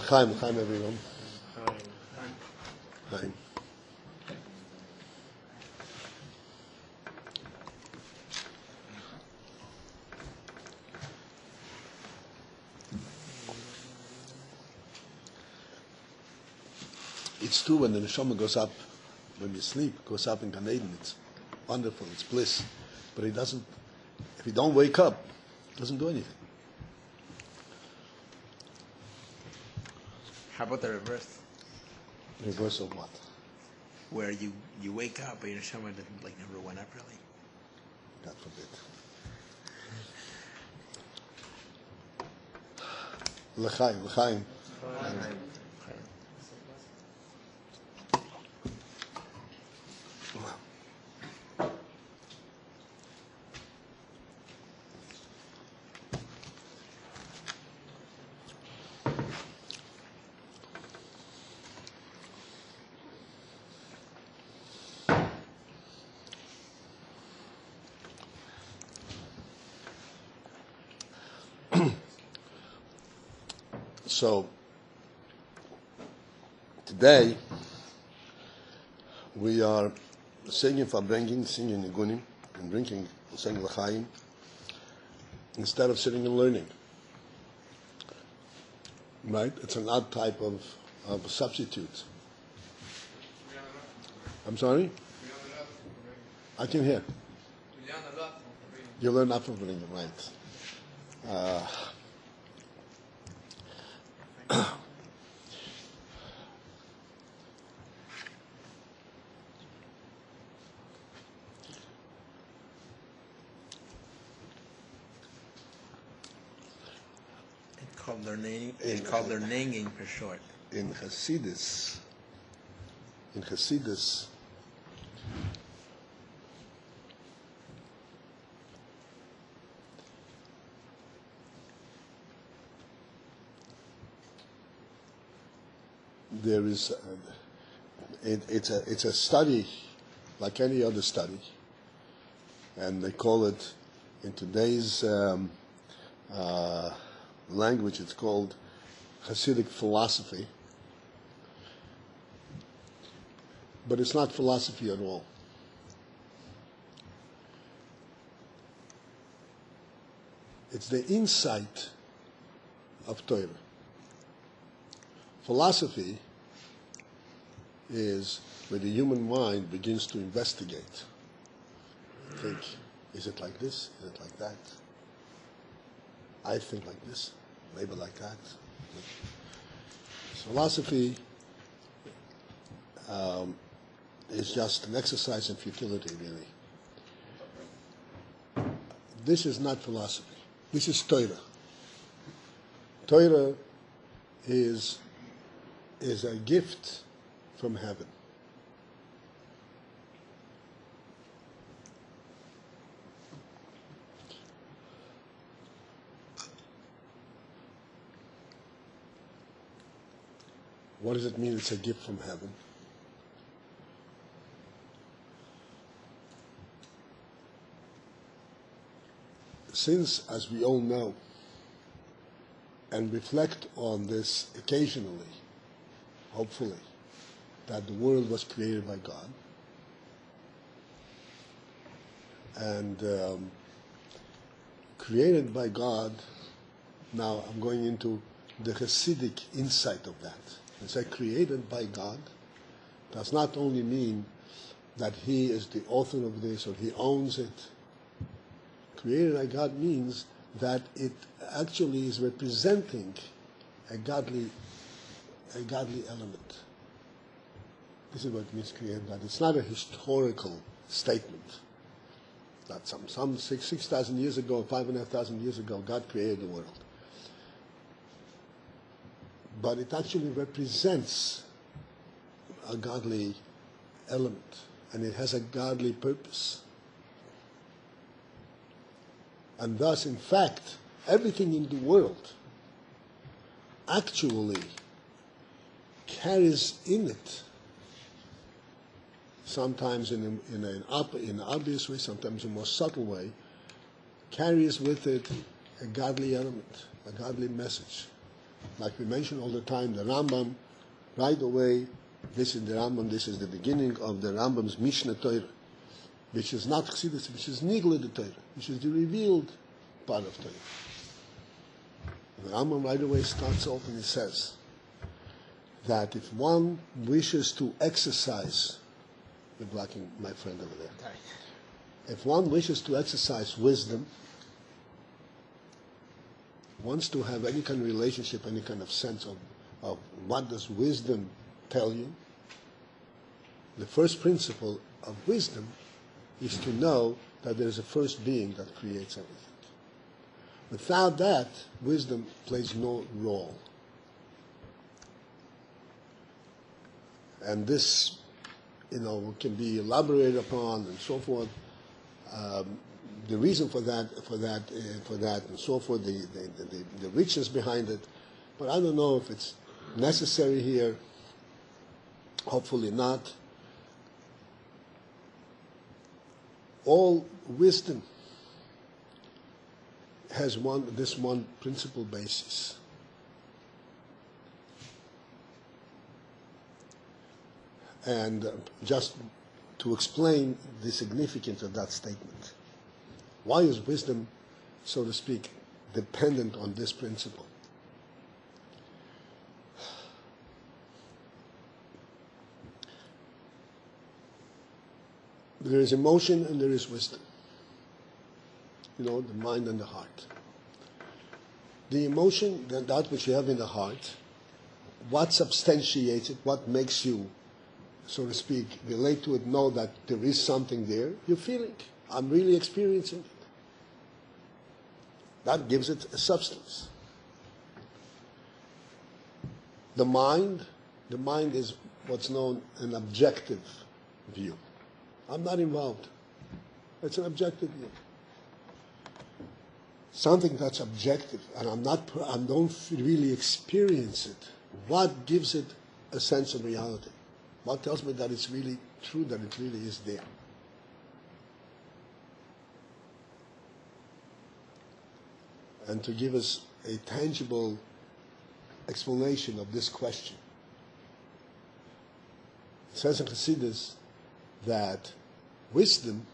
Chaim, everyone. Chaim. It's true when the neshama goes up, when we sleep, goes up in Gan Eden, it's wonderful, it's bliss. But it doesn't, if you don't wake up, it doesn't do anything. How about the reverse? Reverse of what? Where you wake up, but your neshama never went up really. God forbid. L'chaim, l'chaim. So, today, we are singing Nigunim, and drinking, saying L'chaim, instead of sitting and learning. Right? It's an odd type of substitute. I'm sorry? I can hear. You learn up from reading, right? It's called their nanging for short. In Hasidus, there is it's a study like any other study, and they call it in today's language, it's called Hasidic philosophy, but it's not philosophy at all. It's the insight of Torah. Philosophy is where the human mind begins to investigate. Think, is it like this? Is it like that? I think like this, maybe like that. Philosophy is just an exercise in futility, really. This is not philosophy. This is Torah. Torah is a gift from heaven. What does it mean it's a gift from heaven? Since, as we all know, and reflect on this occasionally, hopefully, that the world was created by God, and created by God, now I'm going into the Hasidic insight of that. It's like created by God does not only mean that He is the author of this or He owns it. Created by God means that it actually is representing a godly element. This is what it means created by God. It's not a historical statement that some 6,000 years ago, 5,500 years ago, God created the world. But it actually represents a godly element, and it has a godly purpose. And thus, in fact, everything in the world actually carries in it, sometimes in an obvious way, sometimes in a more subtle way, carries with it a godly element, a godly message. Like we mention all the time, the Rambam, right away, this is the Rambam, this is the beginning of the Rambam's Mishnah Torah, which is not Chassidus, which is Nigla the Torah, which is the revealed part of Torah. The Rambam right away starts off and he says that if one wishes to exercise, we're blocking my friend over there, if one wishes to exercise wisdom, wants to have any kind of relationship, any kind of sense of what does wisdom tell you, the first principle of wisdom is to know that there is a first being that creates everything. Without that, wisdom plays no role. And this, can be elaborated upon and so forth. The reason for that, and so forth, the richness behind it. But I don't know if it's necessary here. Hopefully not. All wisdom has this one principal basis. And just to explain the significance of that statement. Why is wisdom so to speak, dependent on this principle. There is emotion and there is wisdom. The mind and the heart. The emotion, that which you have in the heart, what substantiates it, what makes you, so to speak, relate to it, know that there is something there, you're feeling. I'm really experiencing it. That gives it a substance. The mind is what's known an objective view. I'm not involved. It's an objective view. Something that's objective, and I don't really experience it. What gives it a sense of reality? What tells me that it's really true, that it really is there? And to give us a tangible explanation of this question, it says in Chassidus that wisdom,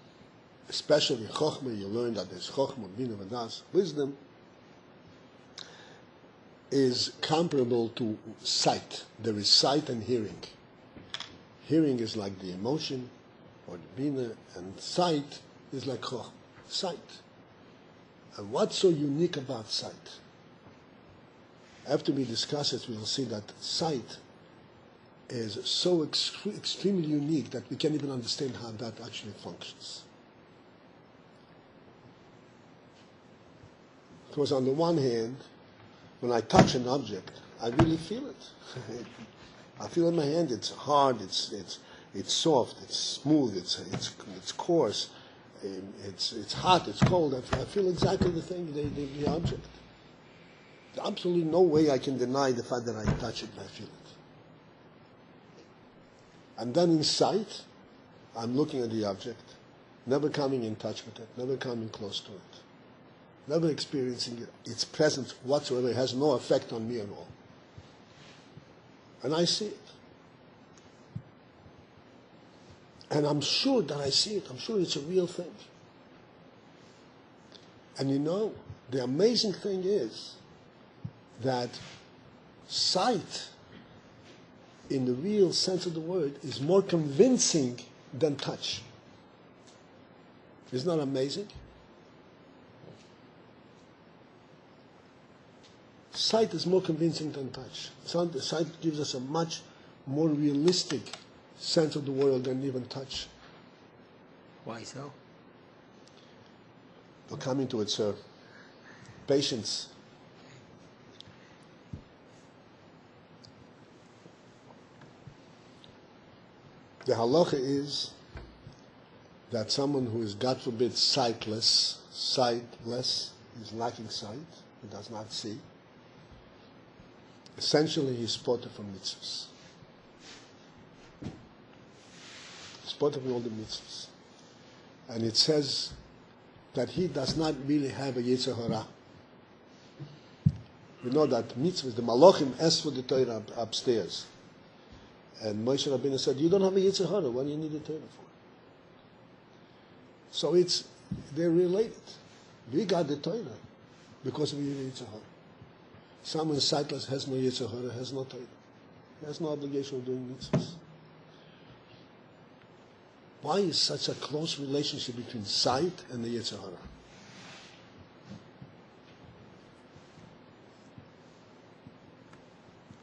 especially Chochmah, you learn that there's Chochmah, Bina, Vadas. Wisdom is comparable to sight. There is sight and hearing. Hearing is like the emotion or the Bina, and sight is like Chochmah. Sight. And what's so unique about sight? After we discuss it, we will see that sight is so extremely unique that we can't even understand how that actually functions. Because on the one hand, when I touch an object, I really feel it. I feel it in my hand. It's hard. It's soft. It's smooth. It's coarse. It's hot. It's cold. I feel exactly the thing. The object. There's absolutely no way I can deny the fact that I touch it and I feel it. And then in sight, I'm looking at the object, never coming in touch with it, never coming close to it, never experiencing its presence whatsoever. It has no effect on me at all. And I see it. And I'm sure that I see it. I'm sure it's a real thing. And the amazing thing is that sight, in the real sense of the word, is more convincing than touch. Isn't that amazing? Sight is more convincing than touch. Sight gives us a much more realistic sense of the world than even touch. Why so? We're coming to it, sir. Patience. The halacha is that someone who is, God forbid, sightless, is lacking sight, he does not see, essentially he's spotted from mitzvahs. Spotted from all the mitzvahs. And it says that he does not really have a yetzer hara. We know that mitzvahs, the malachim asked for the Torah upstairs. And Moshe Rabbeinu said, you don't have a yetzer hara, what do you need a Torah for? So they're related. We got the Torah because we have a yetzer hara. Someone sightless has no yetzer hara, has no Torah. He has no obligation of doing mitzvahs. Why is such a close relationship between sight and the yetzer hara?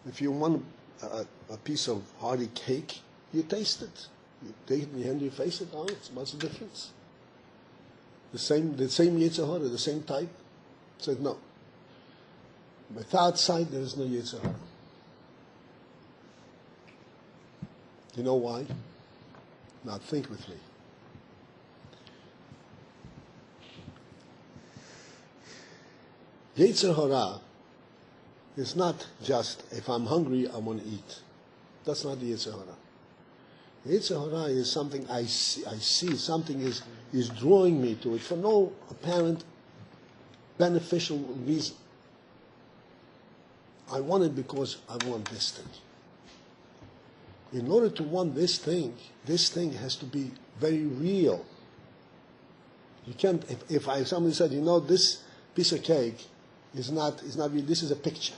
If you want a piece of hearty cake, you taste it. You take it in your hand, you face it. Oh, what's the difference? The same yetzer hara, the same type. Said no. Without sight, there is no yetzer hara. You know why? Now think with me. Yetzer hara is not just, if I'm hungry, I want to eat. That's not the yetzer hara. Yetzer hara is something I see, something is drawing me to it for no apparent beneficial reason. I want it because I want this thing. In order to want this thing has to be very real. You can't, if somebody said, piece of cake is not really, this is a picture,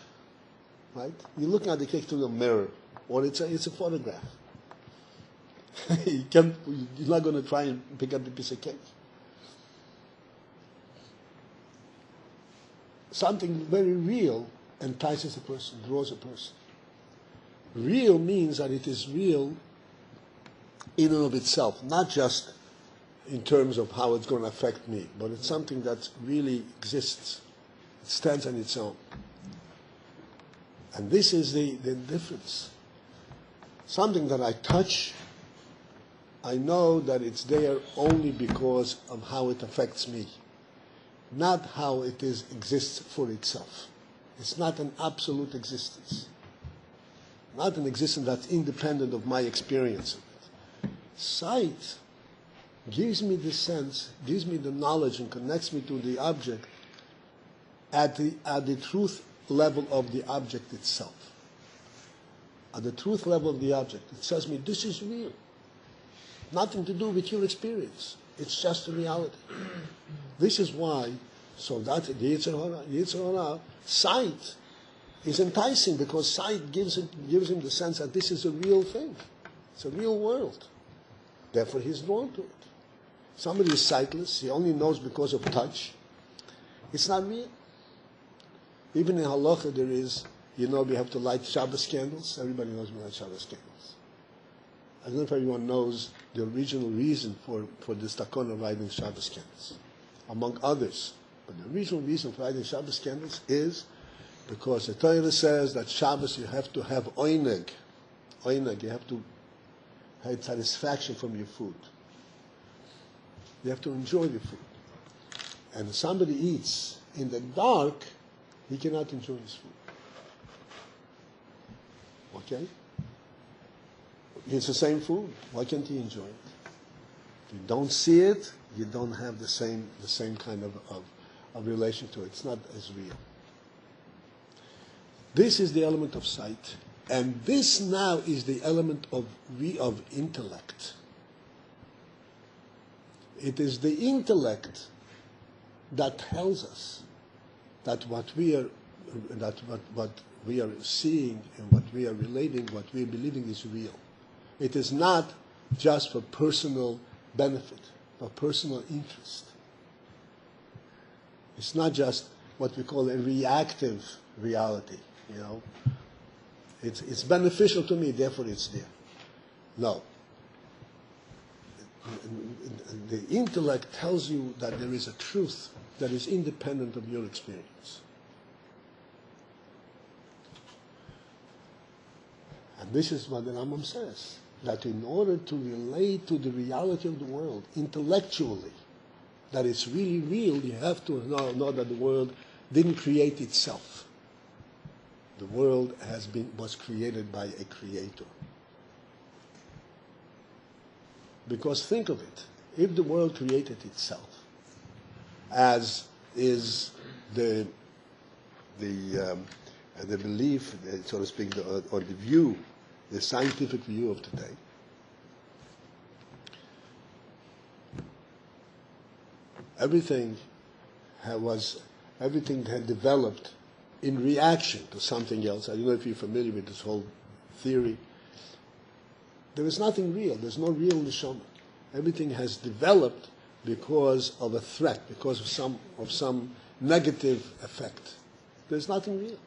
right? You're looking at the cake through a mirror, or it's a photograph. You're not going to try and pick up the piece of cake. Something very real entices a person, draws a person. Real means that it is real in and of itself, not just in terms of how it's going to affect me, but it's something that really exists. It stands on its own. And this is the difference. Something that I touch, I know that it's there only because of how it affects me, not how it exists for itself. It's not an absolute existence, not an existence that's independent of my experience of it. Sight gives me the sense, gives me the knowledge, and connects me to the object at the truth level of the object itself. At the truth level of the object, it tells me this is real. Nothing to do with your experience. It's just a reality. This is why, so that the Yetzer Hara, sight is enticing, because sight gives him the sense that this is a real thing. It's a real world. Therefore, he's drawn to it. Somebody is sightless, he only knows because of touch. It's not real. Even in halacha there is, we have to light Shabbos candles. Everybody knows we light Shabbos candles. I don't know if everyone knows the original reason for this takon of lighting Shabbos candles, among others. But the original reason for lighting Shabbos candles is because the Torah says that Shabbos you have to have oineg. Oineg, you have to have satisfaction from your food. You have to enjoy the food. And if somebody eats in the dark, he cannot enjoy his food. Okay? It's the same food. Why can't he enjoy it? If you don't see it, you don't have the same kind of relation to it. It's not as real. This is the element of sight. And this now is the element of intellect. It is the intellect that tells us that what we are seeing and what we are relating, what we are believing is real. It is not just for personal benefit, for personal interest. It's not just what we call a reactive reality, It's beneficial to me, therefore it's there. No. The intellect tells you that there is a truth that is independent of your experience. And this is what the Rambam says, that in order to relate to the reality of the world intellectually, that it's really real, you have to know that the world didn't create itself. The world was created by a creator. Because think of it, if the world created itself, as is the belief, so to speak, or the view, the scientific view of today, everything had developed in reaction to something else. I don't know if you're familiar with this whole theory. There is nothing real. There's no real neshama. Everything has developed because of a threat, because of some negative effect. There's nothing real.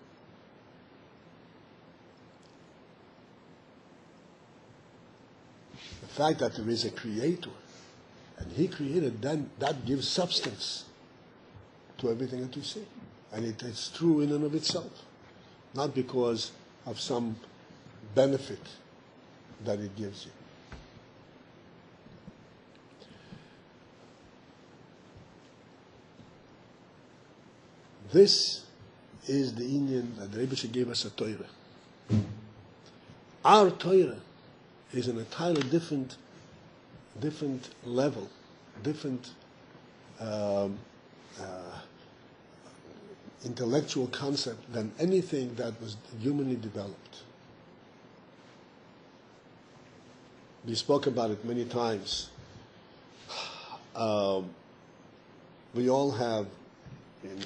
The fact that there is a creator, and he created, then that gives substance to everything that we see. And it's true in and of itself, not because of some benefit that it gives you. This is the Indian that the Rebbe gave us a Torah. Our Torah is an entirely different level, different intellectual concept than anything that was humanly developed. We spoke about it many times. We all have,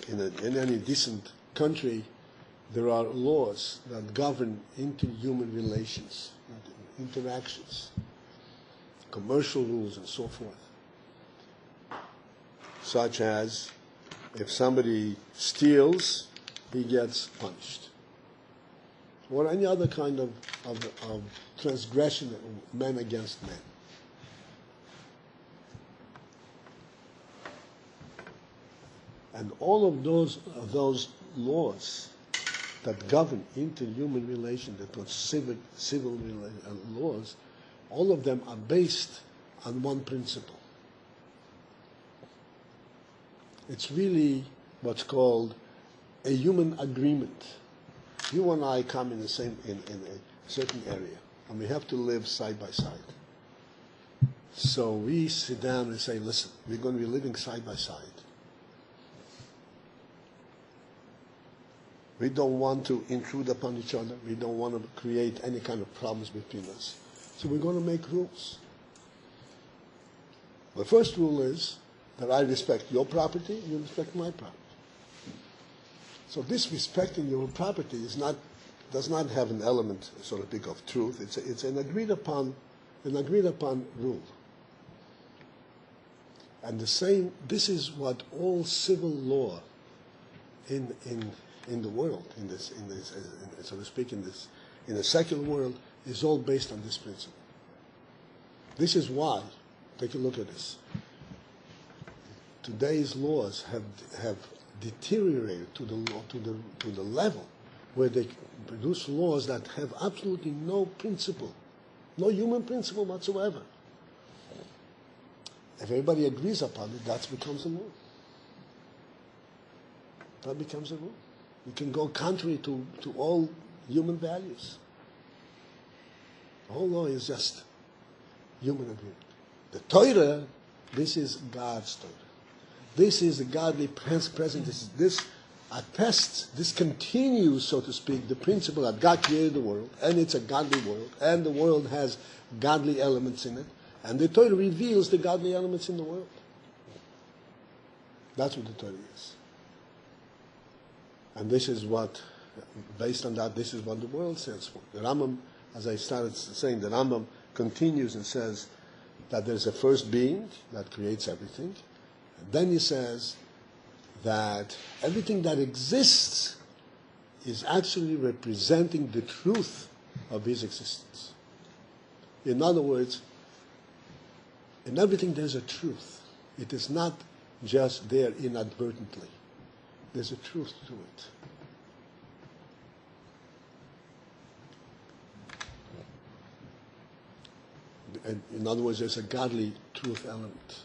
in any decent country, there are laws that govern inter-human relations, interactions, commercial rules, and so forth. Such as, if somebody steals, he gets punished. Or any other kind of transgression of men against men. And all of those laws that govern inter-human relations, that are civil laws, all of them are based on one principle. It's really what's called a human agreement. You and I come in a certain area, and we have to live side by side. So we sit down and say, listen, we're going to be living side by side. We don't want to intrude upon each other. We don't want to create any kind of problems between us. So we're going to make rules. The first rule is that I respect your property, you respect my property. So this respecting your property does not have an element, so to speak, of truth. It's an agreed upon rule. And this is what all civil law in the world, so to speak, in the secular world, is all based on this principle. This is why, take a look at this. Today's laws have deteriorated to the level where they produce laws that have absolutely no principle, no human principle whatsoever. If everybody agrees upon it, that becomes a law. That becomes a rule. You can go contrary to all human values. The whole law is just human agreement. The Torah, this is God's Torah. This is a godly present. This attests, this continues, so to speak, the principle that God created the world, and it's a godly world, and the world has godly elements in it, and the Torah reveals the godly elements in the world. That's what the Torah is. And this is what, based on that, this is what the world stands for. The Rambam, as I started saying, the Rambam continues and says that there's a first being that creates everything. And then he says that everything that exists is actually representing the truth of his existence. In other words, in everything there's a truth. It is not just there inadvertently. There's a truth to it. And in other words, there's a godly truth element.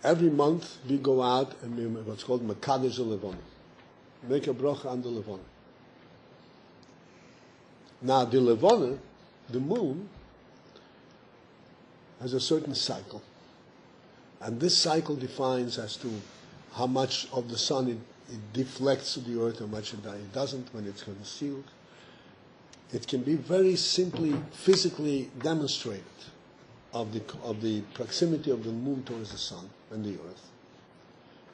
Every month we go out and we what's called Mekadesh Levon. Make a bracha on the Levon. Now the Levon, the moon, has a certain cycle. And this cycle defines as to how much of the sun it deflects to the earth, how much it doesn't when it's concealed. It can be very simply, physically demonstrated of the proximity of the moon towards the sun and the earth,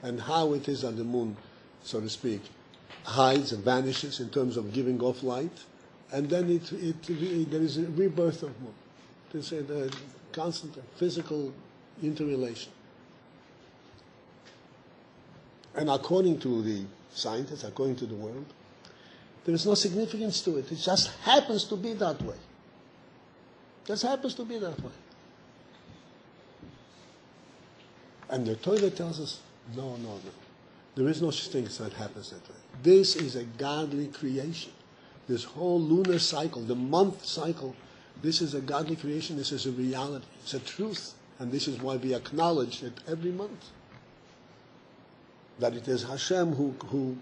and how it is that the moon, so to speak, hides and vanishes in terms of giving off light, and then there is a rebirth of moon. There's a constant physical interrelation. And according to the scientists, according to the world, there is no significance to it. It just happens to be that way. Just happens to be that way. And the Torah tells us, no. There is no such thing as that happens that way. This is a godly creation. This whole lunar cycle, the month cycle, this is a godly creation. This is a reality. It's a truth. And this is why we acknowledge it every month. That it is Hashem who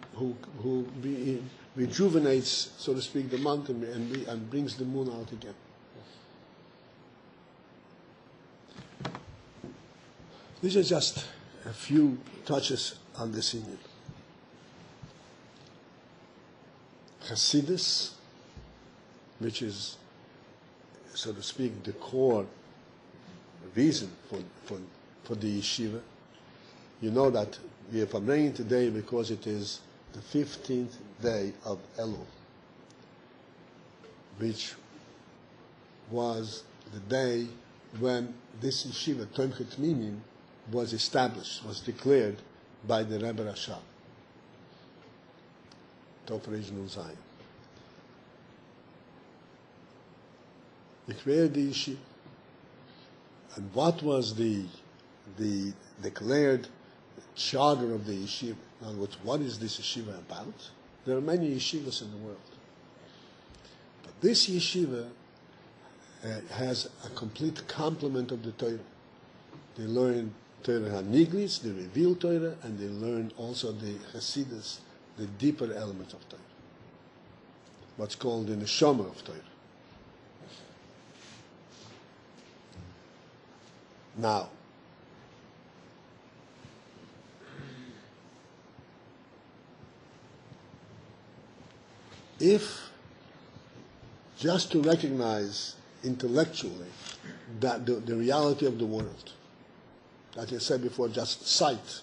rejuvenates, so to speak, the month and brings the moon out again. These are just a few touches on this union. Hasidus, which is so to speak, the core reason for the yeshiva. You know that we are praying today because it is the 15th day of Elul, which was the day when this yeshiva, Tomchet Mimim, was established, was declared by the Rebbe Rasha, Tovoi Zion. He created the yeshiva. And what was the declared charter of the yeshiva? In other words, what is this yeshiva about? There are many yeshivas in the world. But this yeshiva has a complete complement of the Torah. They learn Torah HaNiglis, the revealed Torah, and they learn also the Hasidus, the deeper elements of Torah. What's called the neshama of Torah. Now, if just to recognize intellectually that the reality of the world, like I said before, just sight,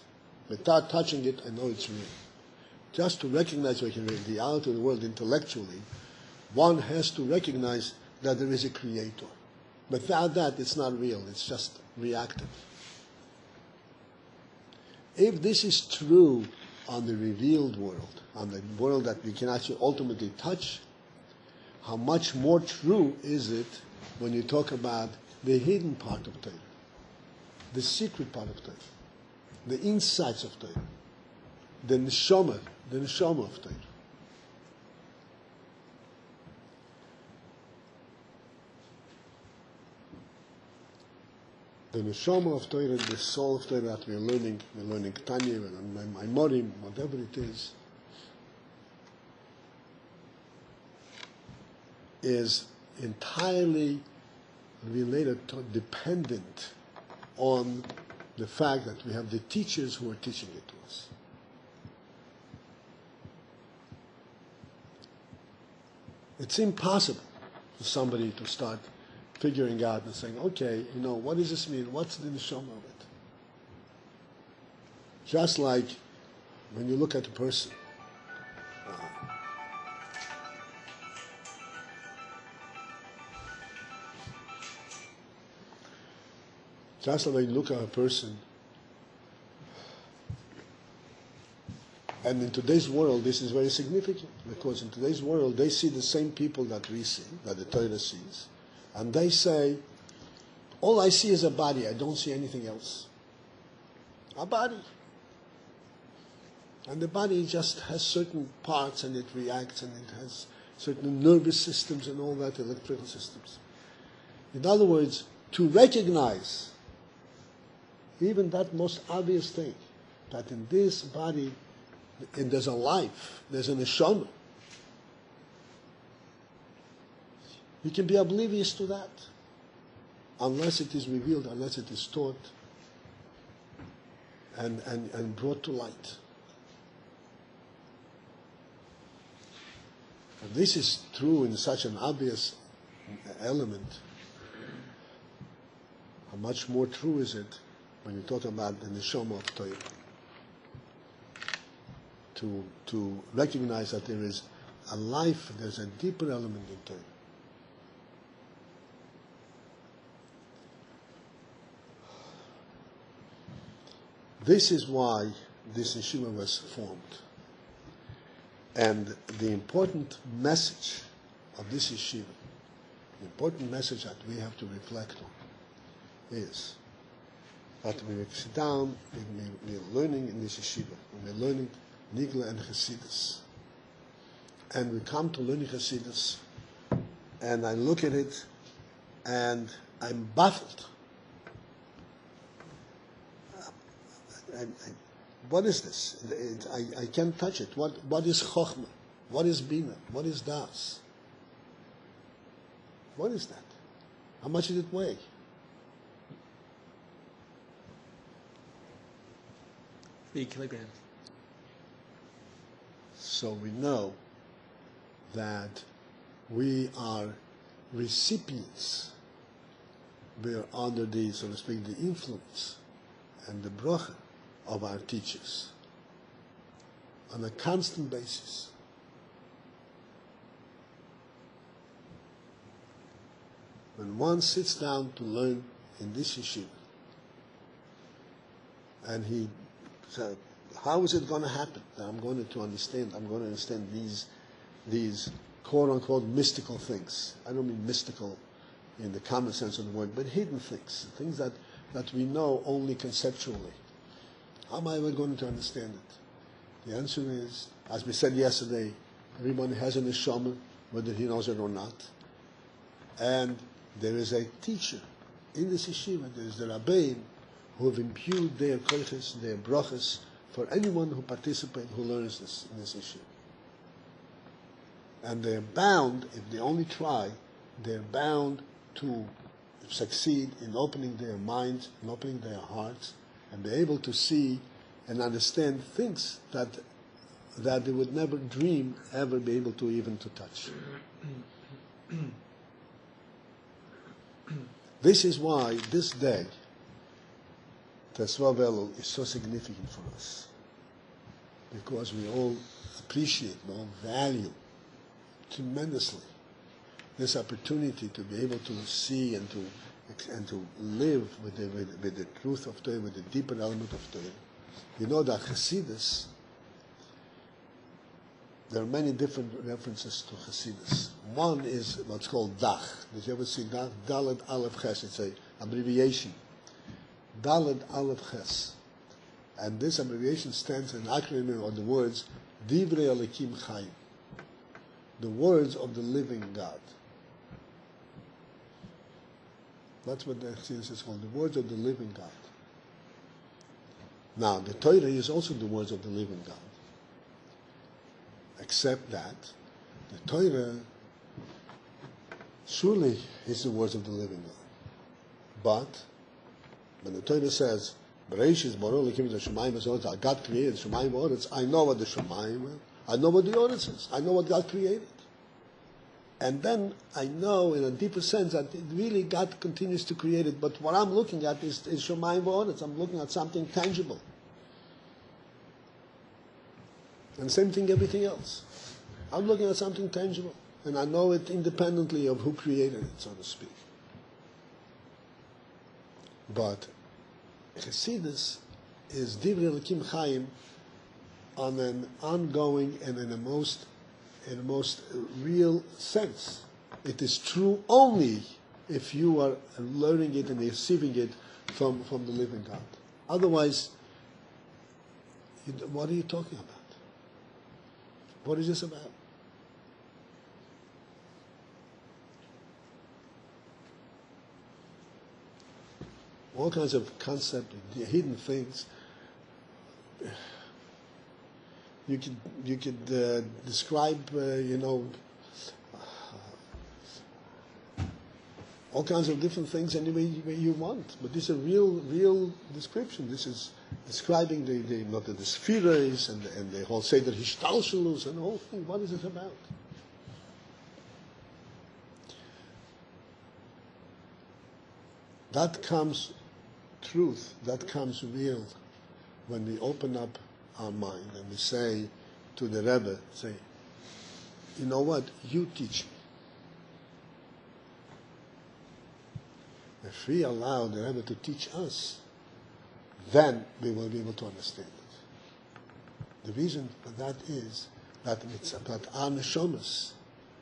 without touching it, I know it's real. Just to recognize the reality of the world intellectually, one has to recognize that there is a creator. Without that, it's not real, it's just reactive. If this is true on the revealed world, on the world that we can actually ultimately touch, how much more true is it when you talk about the hidden part of Torah, the secret part of Torah, the insights of Torah, the neshama of Torah. The neshama of Torah, the soul of Torah that we're learning Tanya, we're learning Maimorim, whatever it is entirely related to, dependent on the fact that we have the teachers who are teaching it to us. It's impossible for somebody to start figuring out and saying, okay, what does this mean? What's the neshama of it? Just like when you look at a person, just like when you look at a person, and in today's world this is very significant, because in today's world they see the same people that we see, that the Torah sees, and they say, all I see is a body, I don't see anything else. A body. And the body just has certain parts and it reacts and it has certain nervous systems and all that, electrical systems. In other words, to recognize even that most obvious thing, that in this body and there's a life, there's a neshama. You can be oblivious to that unless it is revealed, unless it is taught and brought to light. And this is true in such an obvious element. How much more true is it when you talk about the neshama of Torah? To recognize that there is a life, there's a deeper element in Torah. This is why this yeshiva was formed. And the important message of this yeshiva, the important message that we have to reflect on, is that when we sit down, we're learning in this yeshiva, when we're learning Nigla and Hasidus, and we come to learning Hasidus, and I look at it, and I'm baffled. What is this? I can't touch it. What is Chochmah? What is Bina? What is Das? What is that? How much did it weigh? 3 kilograms. So we know that we are recipients. We are under the, so to speak, the influence and the bracha of our teachers on a constant basis. When one sits down to learn in this yeshiva, and he said, how is it going to happen that I'm going to understand these quote-unquote mystical things? I don't mean mystical in the common sense of the word, but hidden things that we know only conceptually. How am I ever going to understand it? The answer is, as we said yesterday, everyone has a neshama, whether he knows it or not. And there is a teacher in this yeshiva, there is the Rabbeim, who have imbued their koiches, their brachas, for anyone who participates, who learns this in this yeshiva. And they're bound, if they only try, they're bound to succeed in opening their minds, in opening their hearts, and be able to see and understand things that they would never dream ever be able to even to touch. This is why this day, Tesvav Elul, is so significant for us, because we all appreciate, we all value tremendously this opportunity to be able to see and to live with the truth of Torah, with the deeper element of Torah. You know that Hasidus, there are many different references to Hasidus. One is what's called Dach. Did you ever see Dach? Dalet Aleph Ches. It's an abbreviation. Dalet Aleph Ches. And this abbreviation stands an acronym of the words Divrei Elikim Chaim, the words of the living God. That's what the Hasidus is called, the words of the living God. Now, the Torah is also the words of the living God. Except that the Torah surely is the words of the living God. But when the Torah says, Bereshis bara Elokim et hashamayim v'ha'aretz, God created Shemayim v'Oretz, I know what the Shemayim is, I know what the Oretz is, I know what God created. And then I know in a deeper sense that really God continues to create it, but what I'm looking at is Shemayim v'Oretz. I'm looking at something tangible. And same thing everything else. I'm looking at something tangible, and I know it independently of who created it, so to speak. But Chassidus is Divrei Elokim Chaim on an ongoing and in a most real sense. It is true only if you are learning it and receiving it from the living God. Otherwise, what are you talking about? What is this about? All kinds of concepts, hidden things. You could describe, all kinds of different things any way you want. But this is a real description. This is describing the spheres and the whole Seder Hishtalshelus and the whole thing. What is it about? That comes truth, that comes real when we open up our mind and we say to the Rebbe, say, you know what, you teach me. If we allow the Rebbe to teach us, then we will be able to understand it. The reason for that is that our neshamas,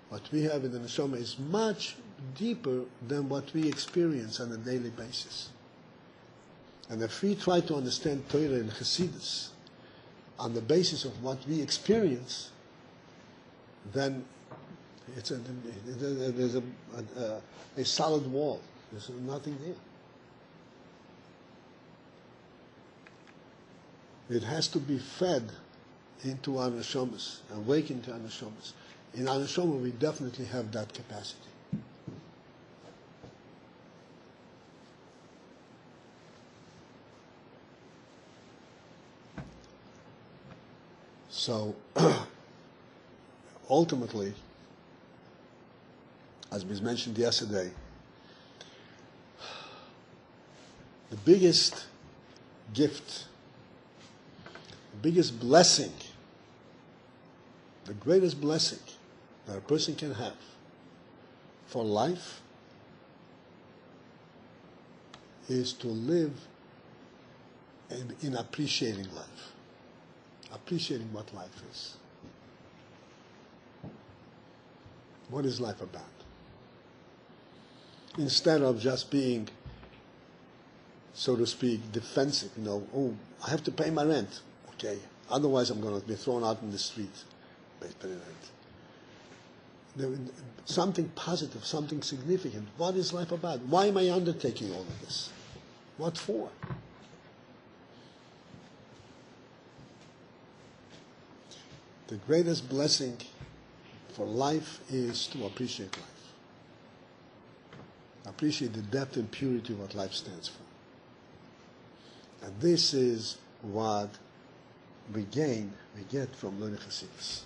what we have in the neshama, is much deeper than what we experience on a daily basis. And if we try to understand Torah and Hasidus on the basis of what we experience, then there's a solid wall. There's nothing there. It has to be fed into our neshamas, awakened to our neshamas. In our neshama, we definitely have that capacity. So, ultimately, as was mentioned yesterday, the biggest gift, the biggest blessing, the greatest blessing that a person can have for life is to live in appreciating life, appreciating what life is. What is life about? Instead of just being, so to speak, defensive, oh, I have to pay my rent, okay, otherwise I'm going to be thrown out in the street. Pay rent. Something positive, something significant. What is life about? Why am I undertaking all of this? What for? The greatest blessing for life is to appreciate life. Appreciate the depth and purity of what life stands for. And this is what we get from learning Hasidus.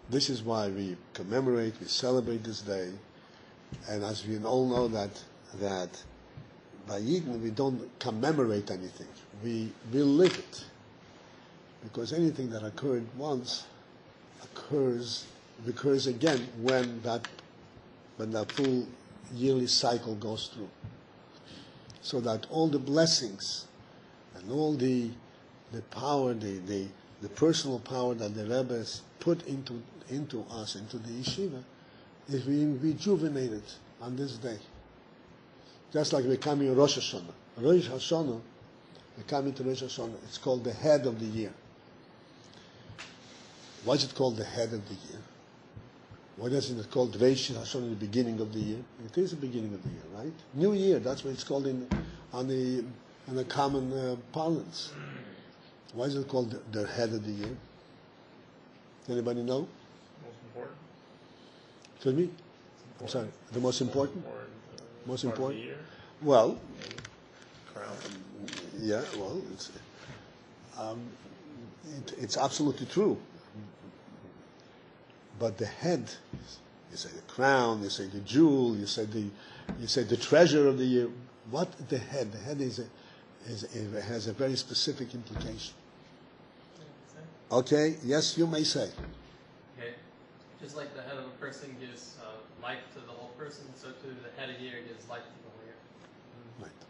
This is why we commemorate, we celebrate this day, and as we all know that by Yidden we don't commemorate anything, we live it. Because anything that occurred once recurs again when that full yearly cycle goes through. So that all the blessings and all the power, the personal power that the Rebbe has put into us, into the yeshiva, is rejuvenated on this day. Just like we're coming to Rosh Hashanah. Rosh Hashanah, we're coming to Rosh Hashanah. It's called the head of the year. Why is it called the head of the year? Why isn't it called Rosh Hashanah, the beginning of the year? It is the beginning of the year, right? New Year, that's what it's called in the common parlance. Why is it called the head of the year? Anybody know? Most important. Excuse me? I'm sorry. The most important? Most important? Year. Well, Crown. yeah, well, it's absolutely true. But the head, you say the crown, you say the jewel, you say the treasure of the year. What the head? The head has a very specific implication. Okay, yes, you may say. Okay, just like the head of a person gives life to the whole person, so too the head of year gives life to the whole year. Right.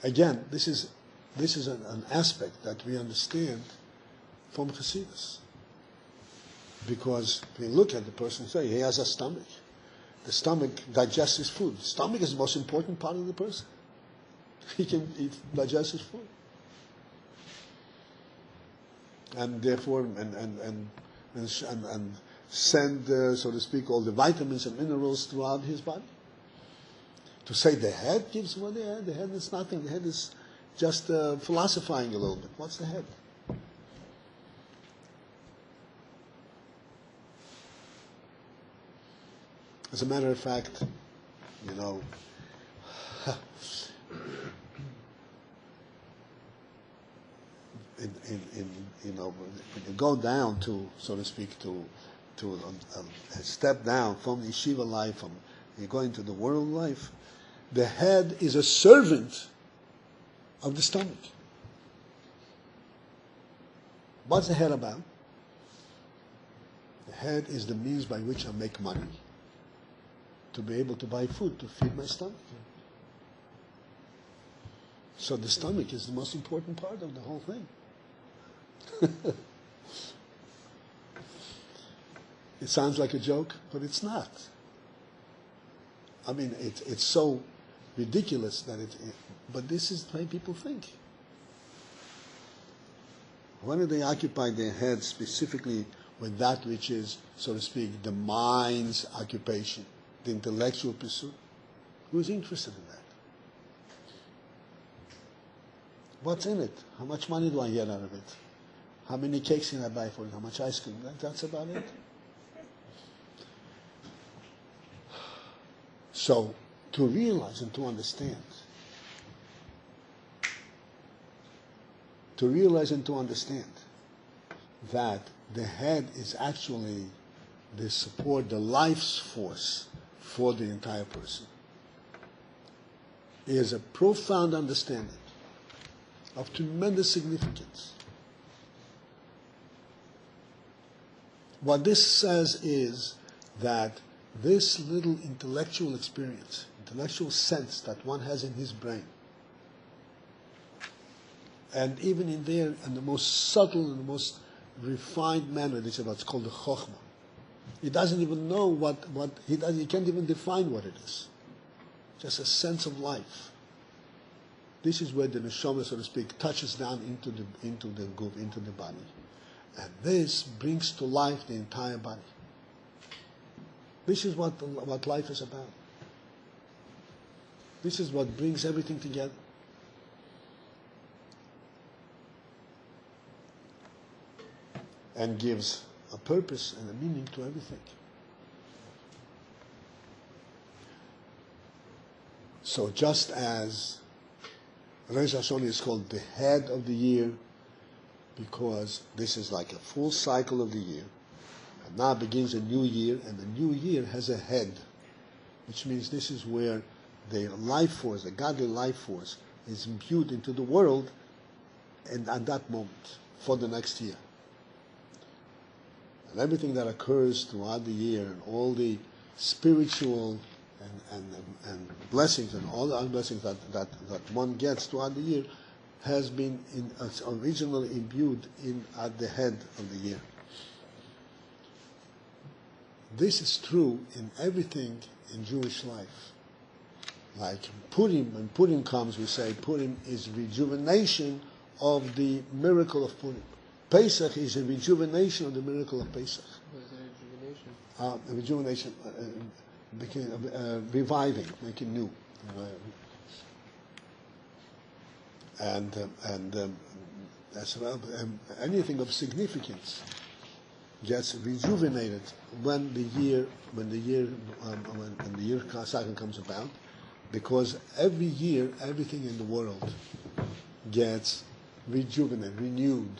Again, this is an aspect that we understand from Hasidus. Because we look at the person and say, he has a stomach. The stomach digests his food. The stomach is the most important part of the person. He can digest his food. And therefore, and send, so to speak, all the vitamins and minerals throughout his body. To say the head gives what the head is nothing. The head is just philosophizing a little bit. What's the head? As a matter of fact, when you go down to, so to speak, to a step down from the yeshiva life, you go into the world life, the head is a servant of the stomach. What's the head about? The head is the means by which I make money to be able to buy food to feed my stomach. So the stomach is the most important part of the whole thing. It sounds like a joke, but it's not. I mean, it's so ridiculous that but this is the way people think. Why do they occupy their head specifically with that which is, so to speak, the mind's occupation, the intellectual pursuit? Who's interested in that? What's in it? How much money do I get out of it? How many cakes can I buy for it? How much ice cream? That's about it. So, to realize and to understand to realize and to understand that the head is actually the support, the life's force for the entire person. Is a profound understanding of tremendous significance. What this says is that this little intellectual experience, intellectual sense that one has in his brain, and even in there, in the most subtle and the most refined manner, this is what's called the chokhmah. He doesn't even know he can't even define what it is. Just a sense of life. This is where the neshama, so to speak, touches down into the guf, into the body. And this brings to life the entire body. This is what life is about. This is what brings everything together. And gives a purpose and a meaning to everything. So just as Rosh Hashanah is called the head of the year, because this is like a full cycle of the year, and now begins a new year, and the new year has a head, which means this is where the life force, the godly life force, is imbued into the world, and at that moment, for the next year. And everything that occurs throughout the year, and all the spiritual and blessings and all the other blessings that one gets throughout the year has been originally imbued at the head of the year. This is true in everything in Jewish life. Like Purim, when Purim comes, we say Purim is rejuvenation of the miracle of Purim. Pesach is a rejuvenation of the miracle of Pesach. What is a rejuvenation? Reviving, making new. And that's anything of significance gets rejuvenated when the year cycle comes about, because every year everything in the world gets rejuvenated, renewed.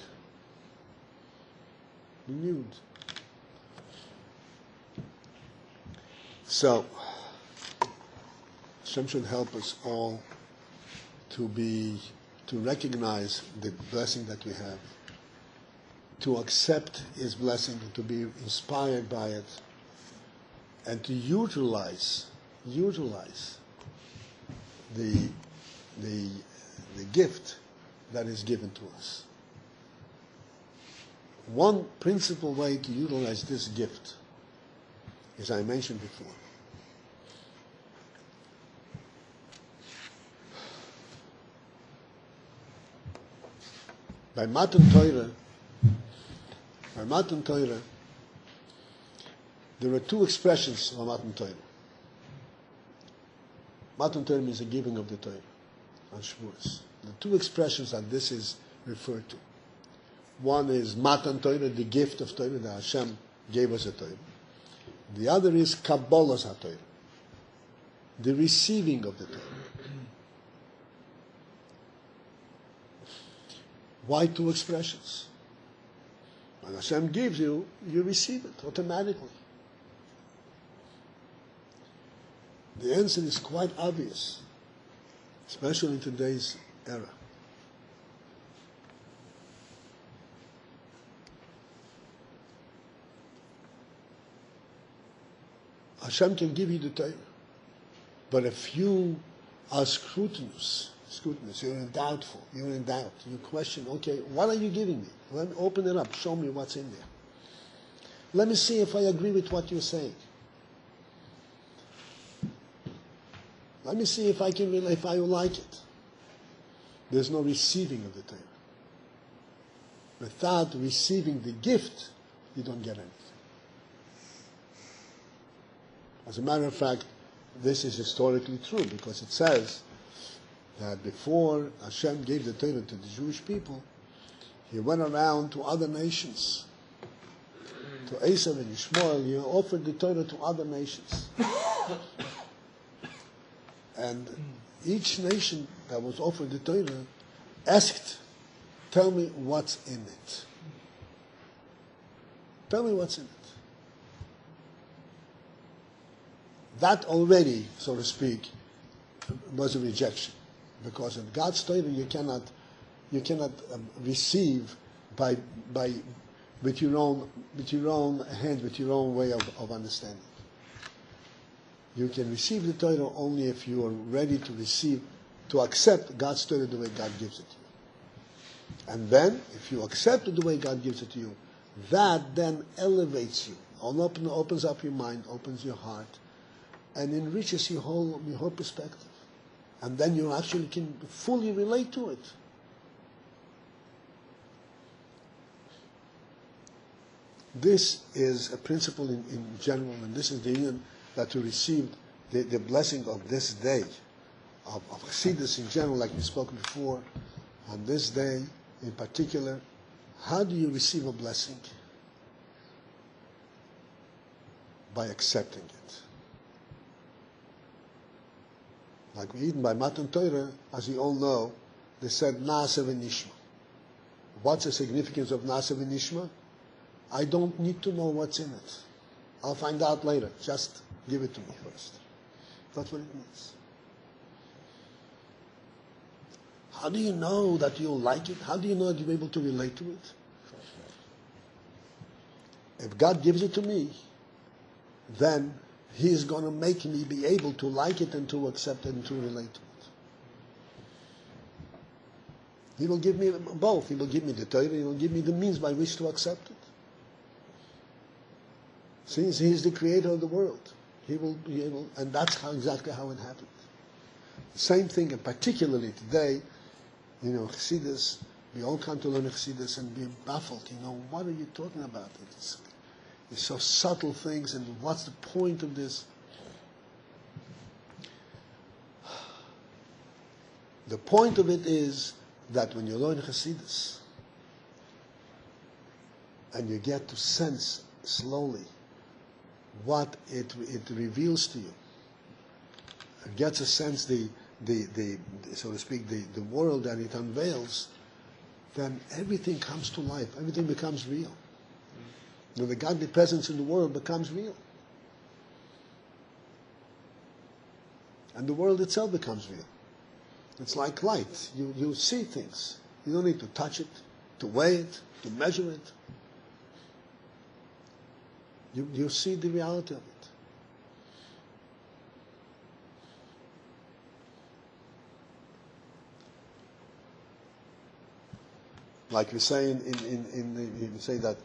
So Hashem should help us all to recognize the blessing that we have, to accept His blessing, to be inspired by it, and to utilize the gift that is given to us. One principal way to utilize this gift, as I mentioned before, by Matan Torah, there are two expressions of Matan Torah. Matan Torah means the giving of the Torah on Shavuos. The two expressions that this is referred to. One is Matan Torah, the gift of Torah, that Hashem gave us a Torah. The other is Kabbalas HaTorah, the receiving of the Torah. Why two expressions? When Hashem gives you, you receive it automatically. The answer is quite obvious, especially in today's era. Hashem can give you the Torah, but if you are scrutinous, you're in doubt, you question, okay, what are you giving me? Let me open it up, show me what's in there. Let me see if I agree with what you're saying. Let me see if I will like it. There's no receiving of the Torah. Without receiving the gift, you don't get anything. As a matter of fact, this is historically true, because it says that before Hashem gave the Torah to the Jewish people, He went around to other nations. To Esav and Yishmael, He offered the Torah to other nations. And each nation that was offered the Torah asked, Tell me what's in it. Tell me what's in it. That already, so to speak, was a rejection, because in God's Torah you cannot receive with your own hand, with your own way of understanding. You can receive the Torah only if you are ready to accept God's Torah the way God gives it to you. And then, if you accept it the way God gives it to you, that then elevates you, opens up your mind, opens your heart, and enriches your whole perspective. And then you actually can fully relate to it. This is a principle in general, and this is the union that we received the blessing of this day, of Chassidus in general, like we spoke before, on this day in particular. How do you receive a blessing? By accepting it. Like we eat by Matan Torah, as you all know, they said Naaseh v'nishma. What's the significance of Naaseh v'nishma? I don't need to know what's in it. I'll find out later. Just give it to me first. That's what it means. How do you know that you'll like it? How do you know that you'll be able to relate to it? If God gives it to me, then He is going to make me be able to like it and to accept it and to relate to it. He will give me both. He will give me the Torah, He will give me the means by which to accept it. Since He is the creator of the world, He will be able, and that's exactly how it happened. The same thing, and particularly today, Chassidus, we all come to learn Chassidus and be baffled. What are you talking about? It's so subtle things, and what's the point of this? The point of it is that when you learn Chassidus, and you get to sense slowly what it reveals to you, it gets a sense the so to speak the world that it unveils, then everything comes to life. Everything becomes real. The godly presence in the world becomes real. And the world itself becomes real. It's like light. You see things. You don't need to touch it, to weigh it, to measure it. You see the reality of it. Like we say you say that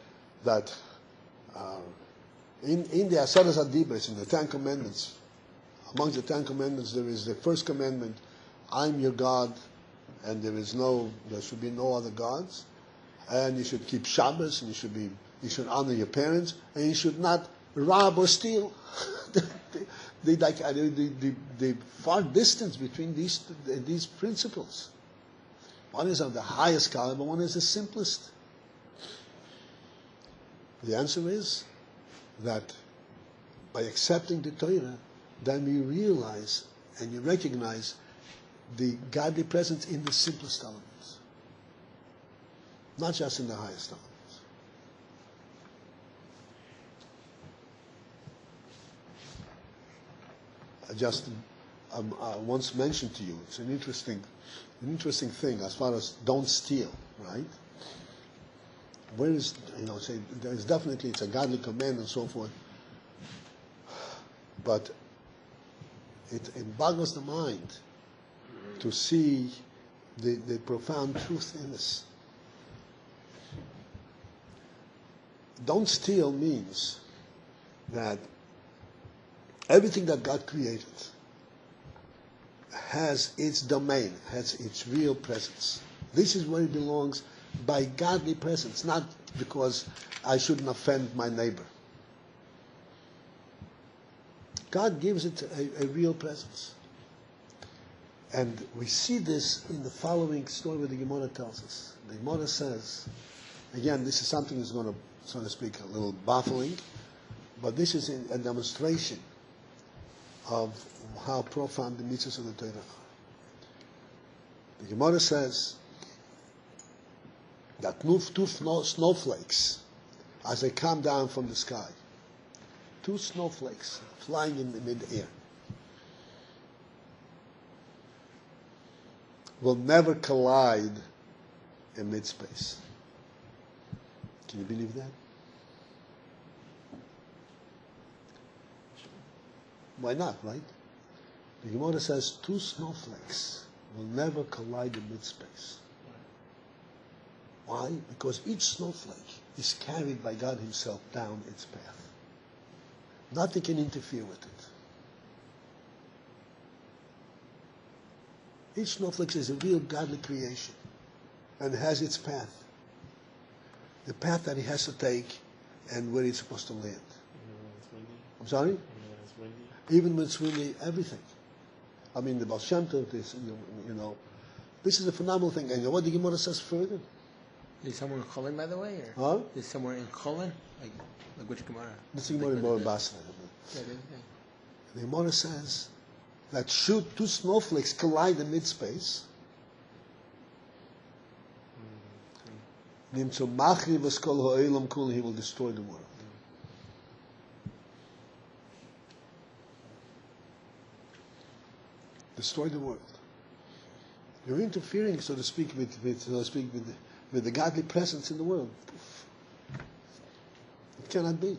in the Aseres HaDibros, in the Ten Commandments, amongst the Ten Commandments there is the first commandment, I'm your God, and there should be no other gods, and you should keep Shabbos, and you should honor your parents, and you should not rob or steal. the far distance between these principles. One is of the highest caliber, one is the simplest. The answer is that by accepting the Torah, then you realize and you recognize the godly presence in the simplest elements, not just in the highest elements. I just once mentioned to you, it's an interesting thing as far as don't steal, right? Where is, say, there is definitely, it's a godly command and so forth, but it boggles the mind to see the profound truth in this. Don't steal means that everything that God created has its domain, has its real presence. This is where it belongs by godly presence, not because I shouldn't offend my neighbor. God gives it a real presence. And we see this in the following story where the Gemara tells us. The Gemara says, again, this is something that's going to, so to speak, a little baffling, but this is a demonstration of how profound the mitzvahs of the Torah are. The Gemara says that two snowflakes, as they come down from the sky, two snowflakes flying in the mid-air, will never collide in mid-space. Can you believe that? Why not, right? The Gemara says two snowflakes will never collide in mid-space. Why? Because each snowflake is carried by God Himself down its path. Nothing can interfere with it. Each snowflake is a real godly creation and has its path. The path that it has to take and where it's supposed to land. Even when it's windy. I'm sorry? Even when it's windy. Even when it's windy, everything. I mean, the Baal Shem Tov, this, this is a phenomenal thing. And you know what the Gemara says further? Is somewhere in Cholin, by the way? Or Huh? is somewhere in Cholin? Like which Gemara? This is Gemara in Moed Basra. Yeah, The Gemara says that should two snowflakes collide in mid-space, Nimtzo Machri V'Skol Ha'olam Kul, He will destroy the world. Destroy the world. You're interfering, so to speak, with the godly presence in the world. It cannot be.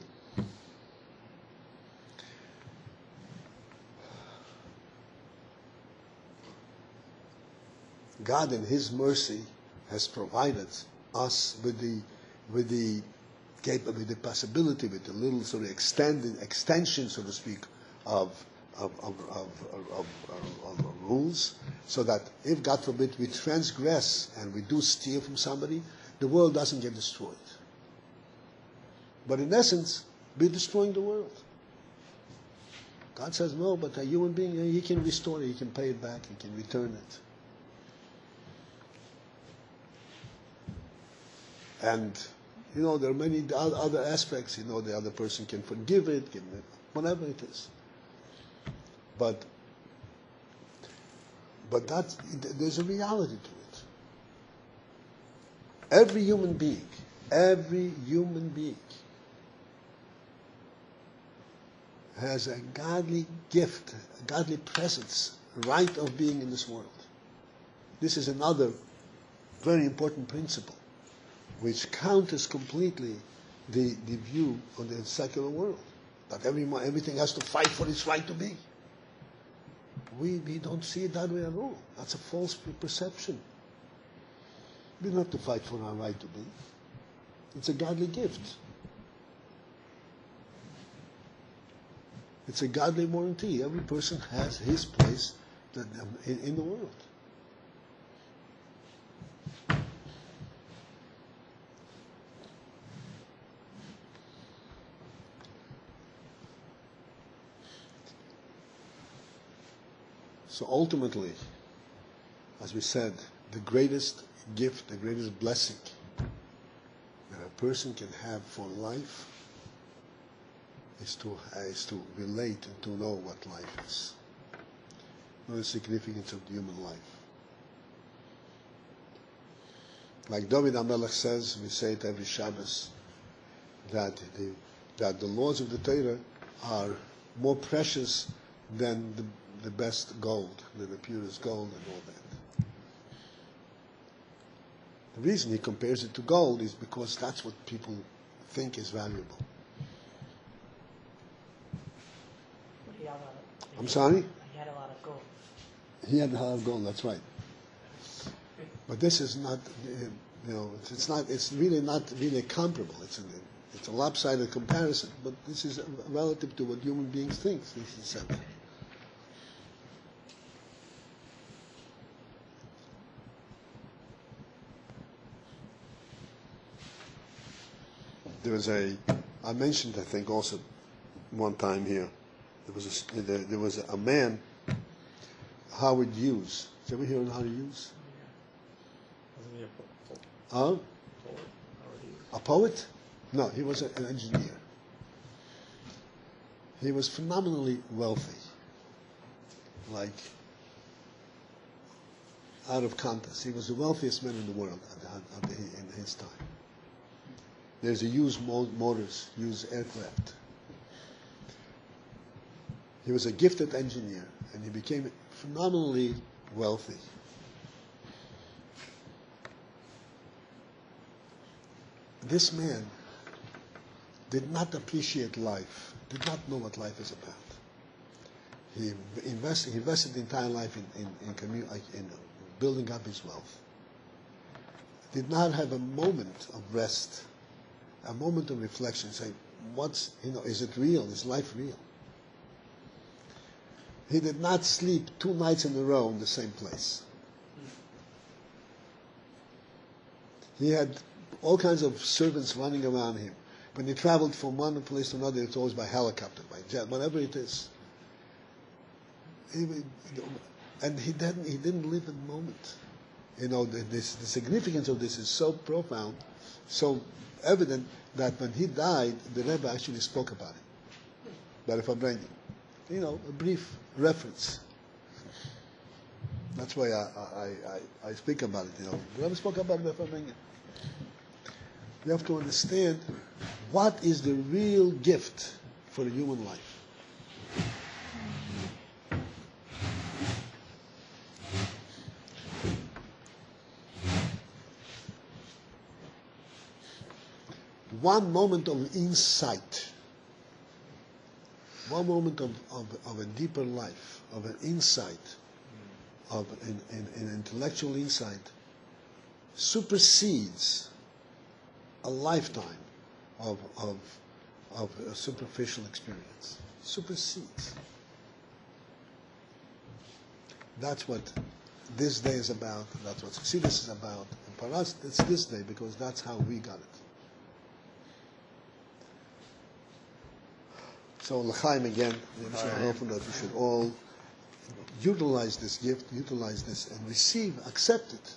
God in His mercy has provided us with the possibility, with the little sort of extension, so to speak, of rules, so that if, God forbid, we transgress and we do steal from somebody, the world doesn't get destroyed. But in essence, we're destroying the world. God says, no, but a human being, He can restore it, He can pay it back, He can return it. And, there are many other aspects, the other person can forgive it, whatever it is. But there's a reality to it. Every human being has a godly gift, a godly presence, right of being in this world. This is another very important principle, which counters completely the view of the secular world, that everything has to fight for its right to be. We don't see it that way at all. That's a false perception. We don't have to fight for our right to be. It's a godly gift. It's a godly warranty. Every person has his place in the world. So ultimately, as we said, the greatest gift, the greatest blessing that a person can have for life is to relate and to know what life is. Know the significance of the human life. Like David HaMelech says, we say it every Shabbos, that the laws of the Torah are more precious than the best gold, than the purest gold and all that. The reason he compares it to gold is because that's what people think is valuable. I'm sorry? He had a lot of gold. He had a lot of gold, that's right. But this is not, it's really not really comparable. It's a lopsided comparison, but this is relative to what human beings think. This is said. I mentioned, I think, also one time here, there was a man, Howard Hughes. Did you ever hear of Howard Hughes? Wasn't he a poet? Huh? Poet? A poet? No, he was an engineer. He was phenomenally wealthy. Like, out of context. He was the wealthiest man in the world in his time. There's a used motors, used aircraft. He was a gifted engineer, and he became phenomenally wealthy. This man did not appreciate life, did not know what life is about. He invested the entire life in building up his wealth. Did not have a moment of rest, a moment of reflection, saying, is it real? Is life real? He did not sleep 2 nights in a row in the same place. He had all kinds of servants running around him. When he traveled from one place to another, it's always by helicopter, by jet, whatever it is. And he didn't live in the moment. The significance of this is so profound, so evident, that when he died, the Rebbe actually spoke about it. By the Fabrengen. A brief reference. That's why I speak about it. The Rebbe spoke about it by Fabrengen. You have to understand what is the real gift for a human life. One moment of insight, one moment of a deeper life, of an insight, of an intellectual insight, supersedes a lifetime of a superficial experience. Supersedes. That's what this day is about. That's what Chassidus is about. And for us, it's this day because that's how we got it. So l'chaim again, hopefully that we should all utilize this gift, utilize this, and receive, accept it.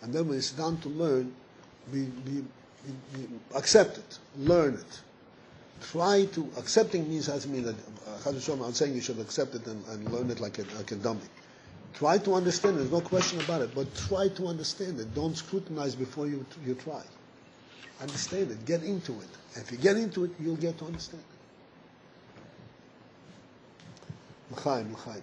And then when it's done to learn, we accept it, learn it. Try to, accepting means has to mean that, I'm saying you should accept it and learn it like a dummy. Try to understand it, there's no question about it, but try to understand it. Don't scrutinize before you try. Understand it, get into it. And if you get into it, you'll get to understand it. L'chaim, l'chaim.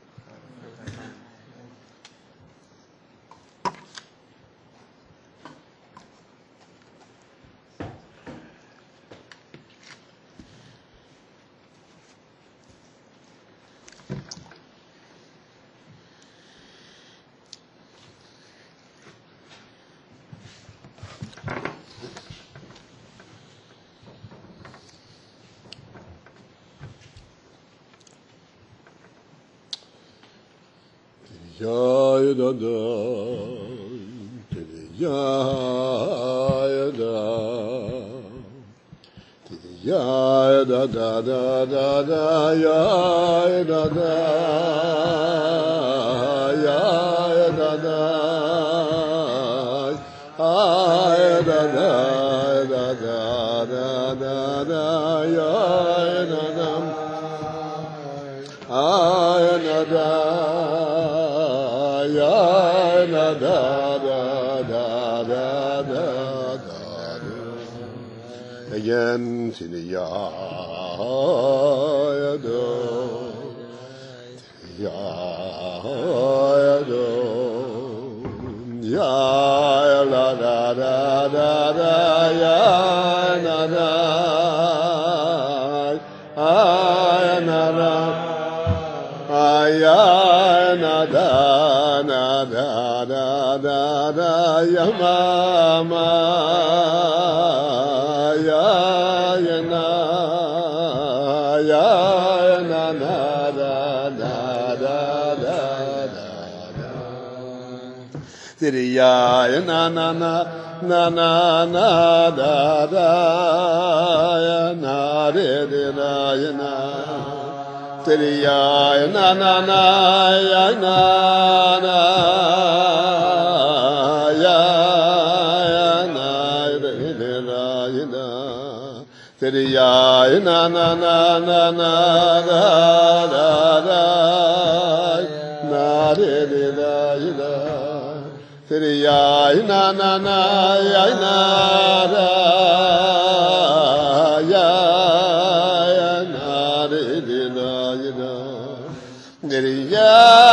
Again, to the ya na na na na na na da da ya na re re na ya na teri ya na na na ya na na ya na re re na ya na teri ya na na na na na da da da na re re na ya na ya na na na ya na ra ya na re re na ya na ya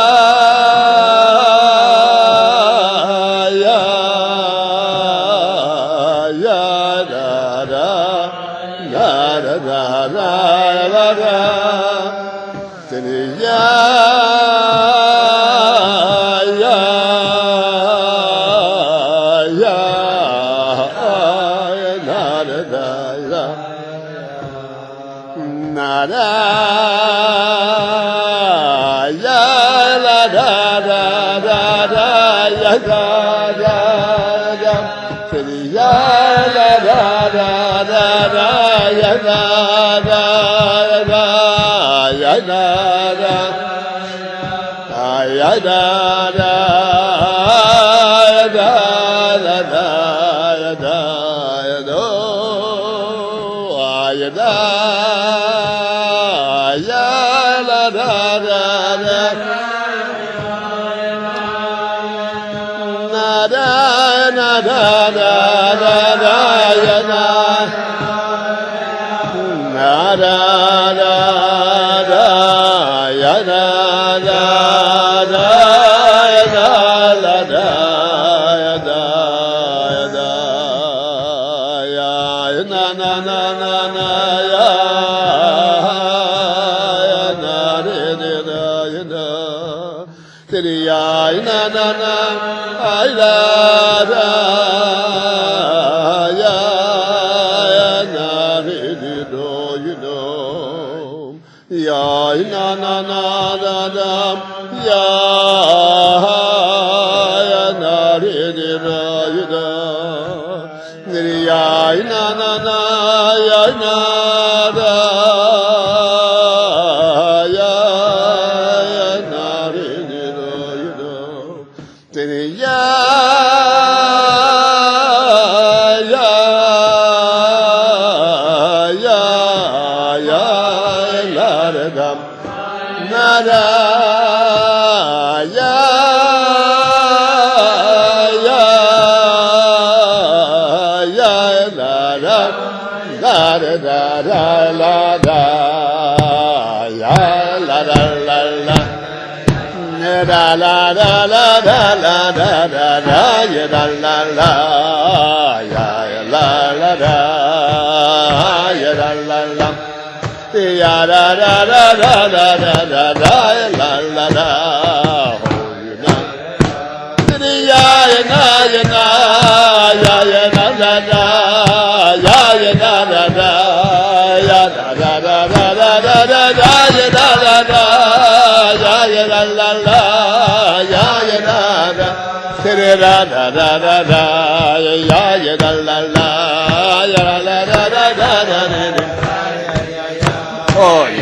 Oh,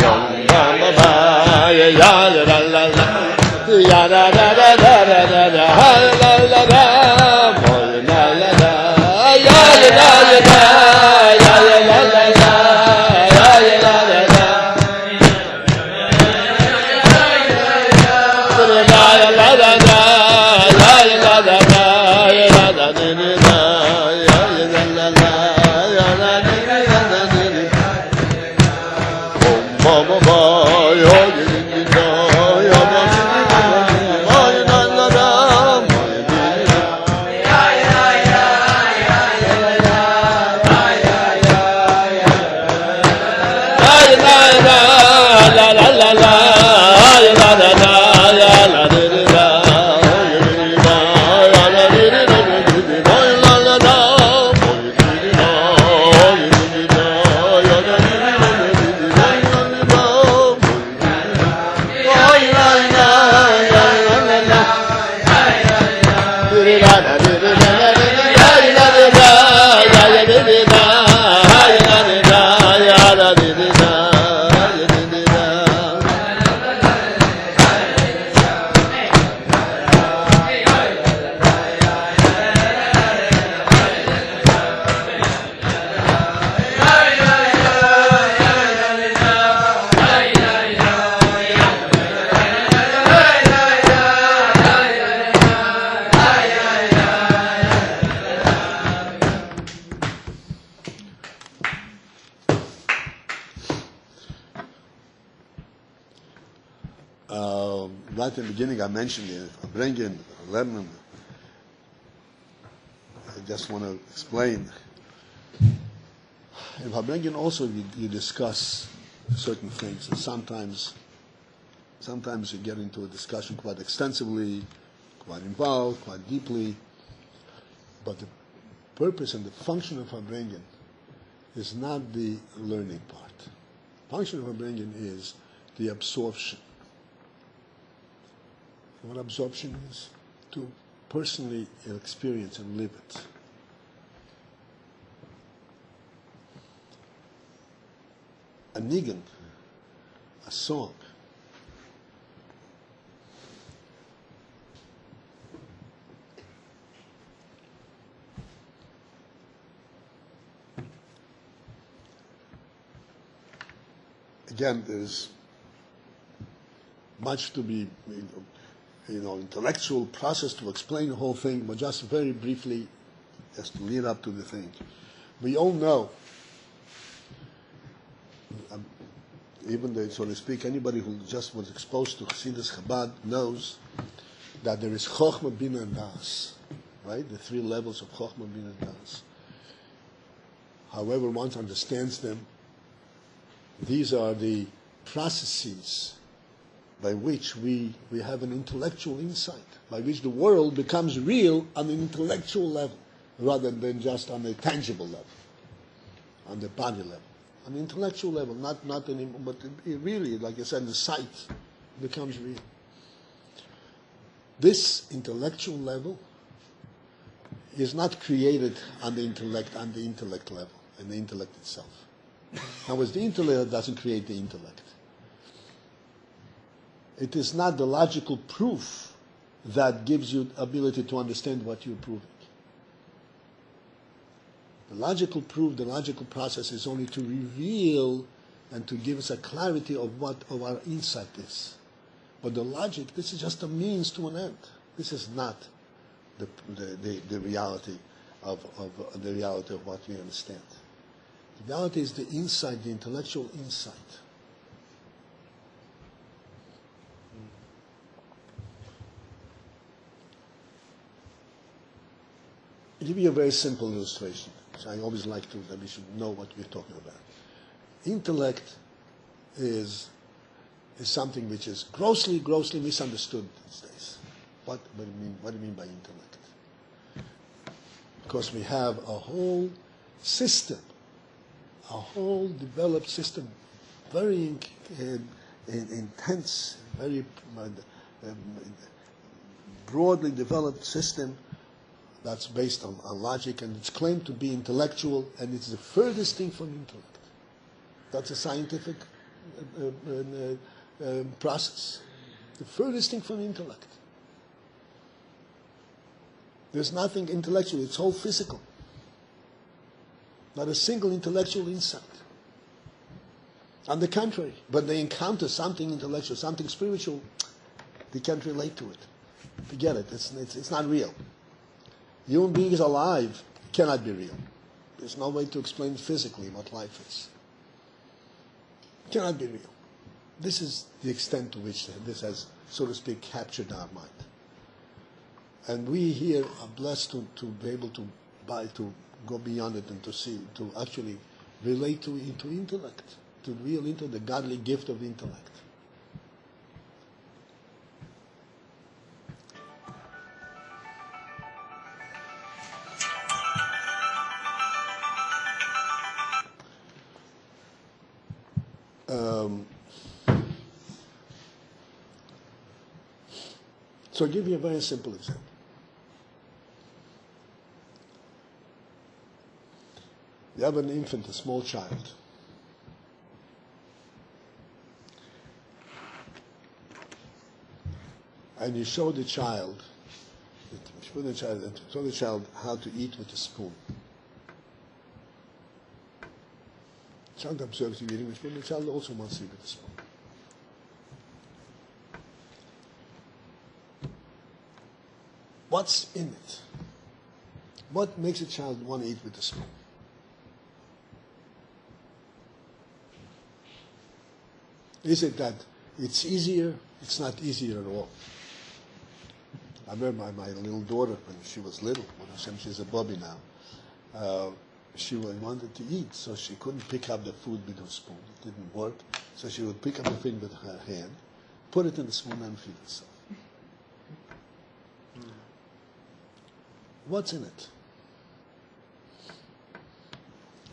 Right in the beginning I mentioned it, bringing, learning. I just want to explain. In Fabrengen also you discuss certain things, and sometimes you get into a discussion quite extensively, quite involved, quite deeply, but the purpose and the function of Fabrengen is not the learning part. The function of Fabrengen is the absorption. What absorption is? To personally experience and live it. A nigun, a song, again, there's much to be, intellectual process to explain the whole thing, but just very briefly, just to lead up to the thing. We all know, even though, so to speak, anybody who just was exposed to Chassidus Chabad knows that there is Chochmah, Bina, and Das, right? The three levels of Chochmah, Bina, and Das. However one understands them, these are the processes by which we have an intellectual insight, by which the world becomes real on an intellectual level, rather than just on a tangible level, on the body level. On the intellectual level, not anymore, but it really, like I said, the sight becomes real. This intellectual level is not created on the intellect level, and the intellect itself. In other words, the intellect doesn't create the intellect. It is not the logical proof that gives you ability to understand what you're proving. The logical proof, the logical process is only to reveal and to give us a clarity of what our insight is. But the logic, this is just a means to an end. This is not the reality of the reality of what we understand. The reality is the insight, the intellectual insight. I'll give you a very simple illustration. So I always like that we should know what we're talking about. Intellect is something which is grossly misunderstood these days. What do you mean by intellect? Because we have a whole system, a whole developed system, very intense, very broadly developed system that's based on logic, and it's claimed to be intellectual, and it's the furthest thing from intellect. That's a scientific process. The furthest thing from intellect. There's nothing intellectual, it's all physical. Not a single intellectual insight. On the contrary, when they encounter something intellectual, something spiritual, they can't relate to it. Forget it, it's not real. Human beings alive cannot be real. There's no way to explain physically what life is. It cannot be real. This is the extent to which this has, so to speak, captured our mind. And we here are blessed to be able to go beyond it and to actually relate to intellect, to real into the godly gift of intellect. So I'll give you a very simple example. You have an infant, a small child. And you show the child how to eat with a spoon. The child observes you eating with a spoon, the child also wants to eat with a spoon. What's in it? What makes a child want to eat with a spoon? Is it that It's easier. It's not easier at all. I remember my little daughter when she was little. When Hashem, she's a bubby now. She wanted to eat, so she couldn't pick up the food with her spoon. It didn't work. So she would pick up the food with her hand, put it in the spoon, and feed herself. What's in it?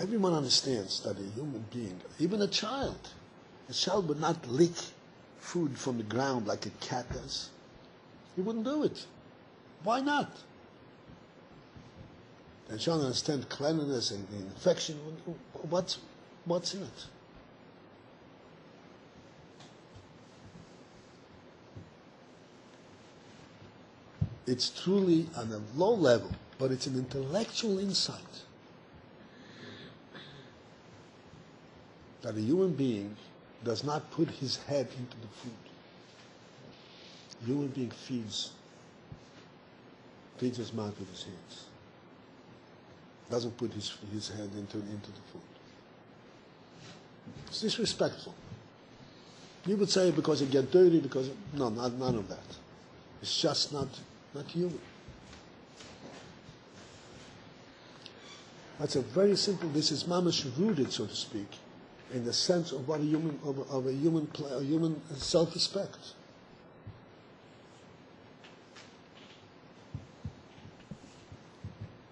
Everyone understands that a human being, even a child would not lick food from the ground like a cat does. He wouldn't do it. Why not? And child understand cleanliness and infection. What's in it? It's truly on a low level, but it's an intellectual insight that a human being does not put his head into the food. A human being feeds his mouth with his hands. Doesn't put his head into the food. It's disrespectful. You would say because it gets dirty, because no, none of that. It's just not human. That's a very simple. This is mamash rooted, so to speak, in the sense of what a human self-respect.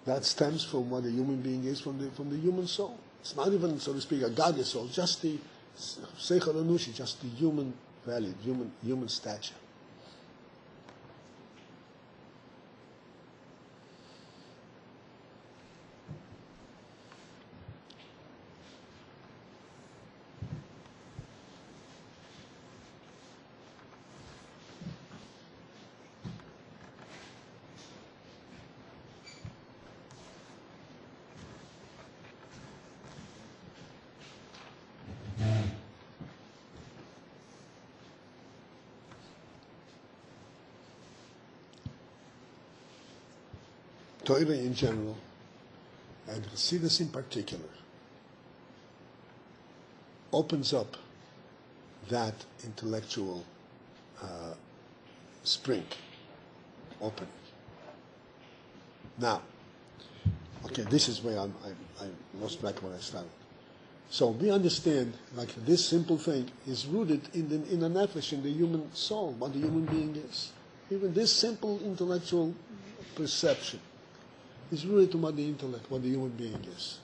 That stems from what a human being is, from the human soul. It's not even, so to speak, a godly soul, just the seichel anushi, just the human value, human stature. Torah in general, and Chassidus in particular, opens up that intellectual spring, opening. Now, okay, this is where I lost track where I started. So we understand, like this simple thing is rooted in the nefesh, in the human soul, what the human being is. Even this simple intellectual perception is rooted to what the intellect, what the human being is.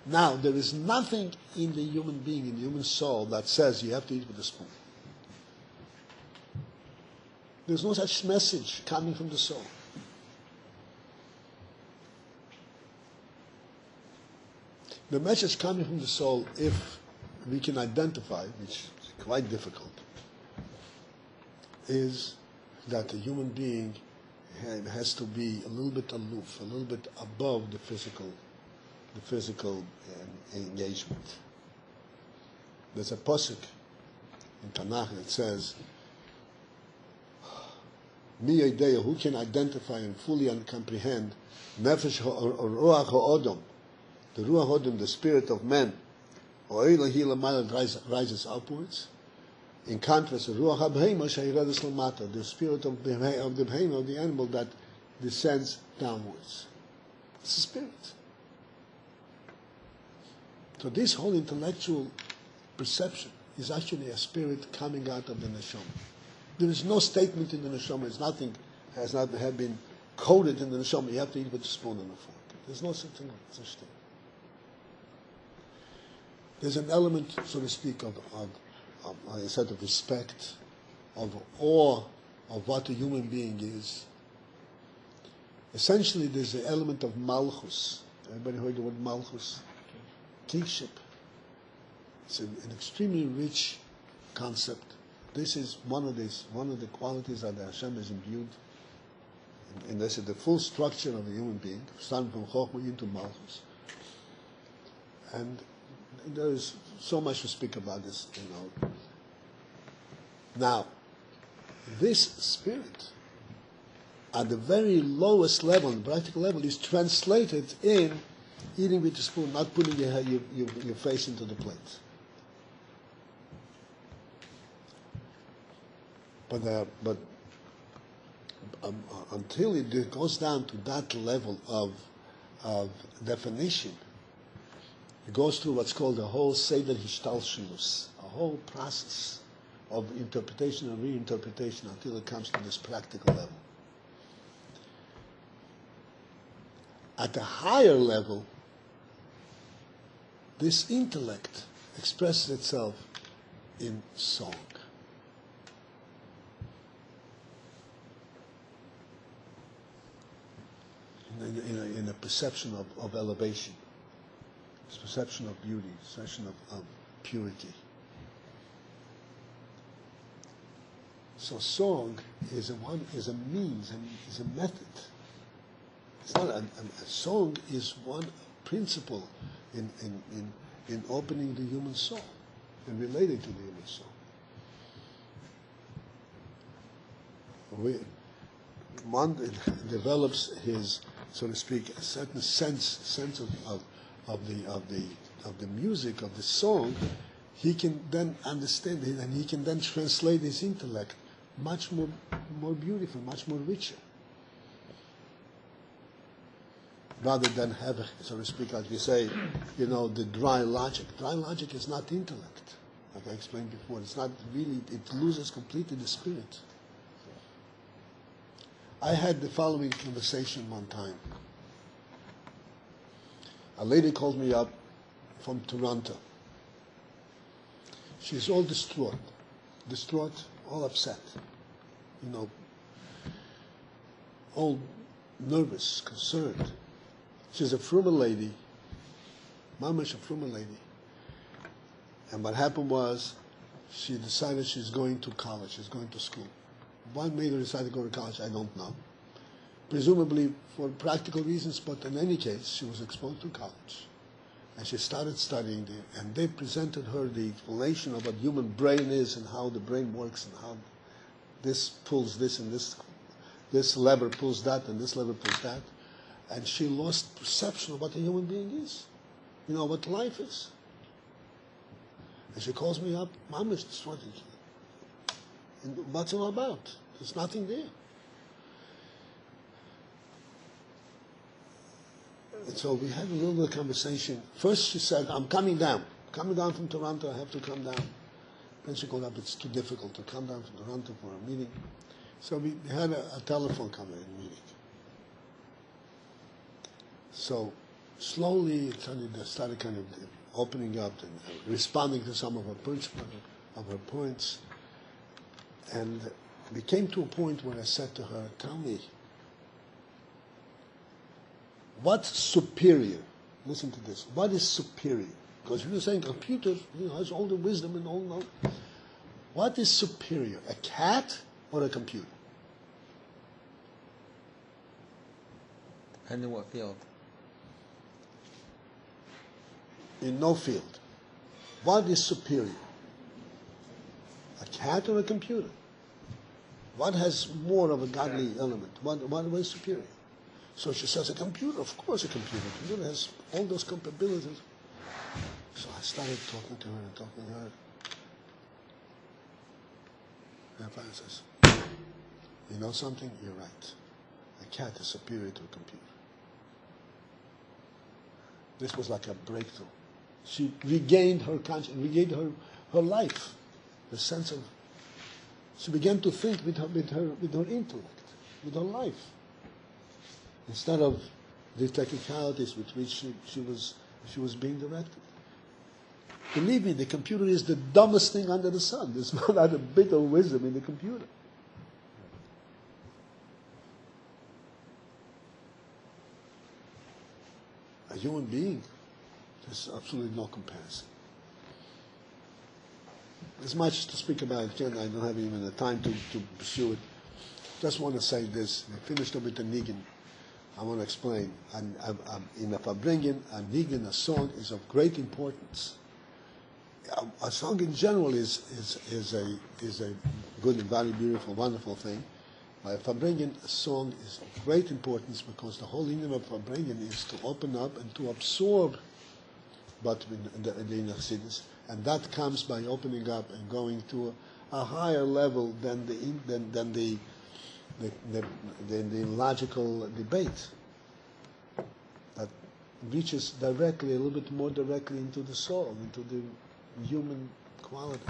Now, there is nothing in the human being, in the human soul, that says you have to eat with a spoon. There's no such message coming from the soul. The message coming from the soul, if we can identify, which is quite difficult, is that the human being has to be a little bit aloof, a little bit above the physical engagement. There's a pasuk in Tanakh that says, Mi Yodea, who can identify and fully and comprehend Nefesh or Ruach HaOdom, the Ruach HaOdom, the spirit of man, rises upwards. In contrast, the Ruach HaBehema Shayiradas Lamata, the spirit of the behema, of the animal that descends downwards. It's a spirit. So this whole intellectual perception is actually a spirit coming out of the neshama. There is no statement in the neshama. It's nothing has not have been coded in the neshama. You have to eat with a spoon and a fork. There's no such thing. There's an element, so to speak, of a set of respect, of awe of what a human being is. Essentially, there's an element of malchus. Everybody heard the word malchus? Kingship. It's an extremely rich concept. This is one of the qualities that Hashem has imbued, and this is the full structure of a human being, starting from Chochmah into malchus. And there is so much to speak about this, Now, this spirit, at the very lowest level, the practical level, is translated in eating with a spoon, not putting your face into the plate. But until it goes down to that level of definition, it goes through what's called the whole Seder Hishtalshelus, a whole process of interpretation and reinterpretation until it comes to this practical level. At a higher level, this intellect expresses itself in song. In a perception of elevation, this perception of beauty, perception of purity. So song is a means, is a method. It's not a song is one principle in opening the human soul and relating to the human soul. One develops his, so to speak, a certain sense of the music of the song. He can then understand it, and he can then translate his intellect much more beautiful, much more richer, rather than have, so to speak, like we say, the dry logic. Dry logic is not intellect, like I explained before. It's not really. It loses completely the spirit. I had the following conversation one time. A lady called me up from Toronto. She's all distraught, all upset, all nervous, concerned. She's a Fruma lady, mamash a Fruma lady. And what happened was, she decided she's going to college, she's going to school. What made her decide to go to college, I don't know. Presumably for practical reasons, but in any case, she was exposed to college. And she started studying there, and they presented her the explanation of what human brain is and how the brain works and how this pulls this and this lever pulls that and this lever pulls that. And she lost perception of what a human being is, what life is. And she calls me up, Mom, is what what's it all about? There's nothing there. And so we had a little bit of conversation. First she said, I'm coming down from Toronto, I have to come down. Then she called up, it's too difficult to come down from Toronto for a meeting. So we had a telephone meeting. So slowly it started kind of opening up and responding to some of her points. And we came to a point where I said to her, tell me, what's superior? Listen to this. What is superior? Because you're saying computer has all the wisdom and all knowledge. What is superior? A cat or a computer? Depending what field. In no field. What is superior? A cat or a computer? What has more of a godly element? What is superior? So she says, a computer, of course a computer. A computer has all those capabilities. So I started talking to her. And finally says, you know something? You're right. A cat is superior to a computer. This was like a breakthrough. She regained her conscience, regained her life, the sense of. She began to think with her intellect, with her life, instead of the technicalities with which she was being directed. Believe me, the computer is the dumbest thing under the sun. There's not a bit of wisdom in the computer. A human being, there's absolutely no comparison. There's much to speak about it, I don't have even the time to pursue it. Just want to say this. I finished up with the niggin. I want to explain. In a Fabringen, a niggin, a song, is of great importance. A song in general is a good and very beautiful, wonderful thing. By Fabringen, a song is of great importance because the whole union of Fabringen is to open up and to absorb but in the inner cities, and that comes by opening up and going to a higher level than the logical debate that reaches directly, a little bit more directly into the soul, into the human quality.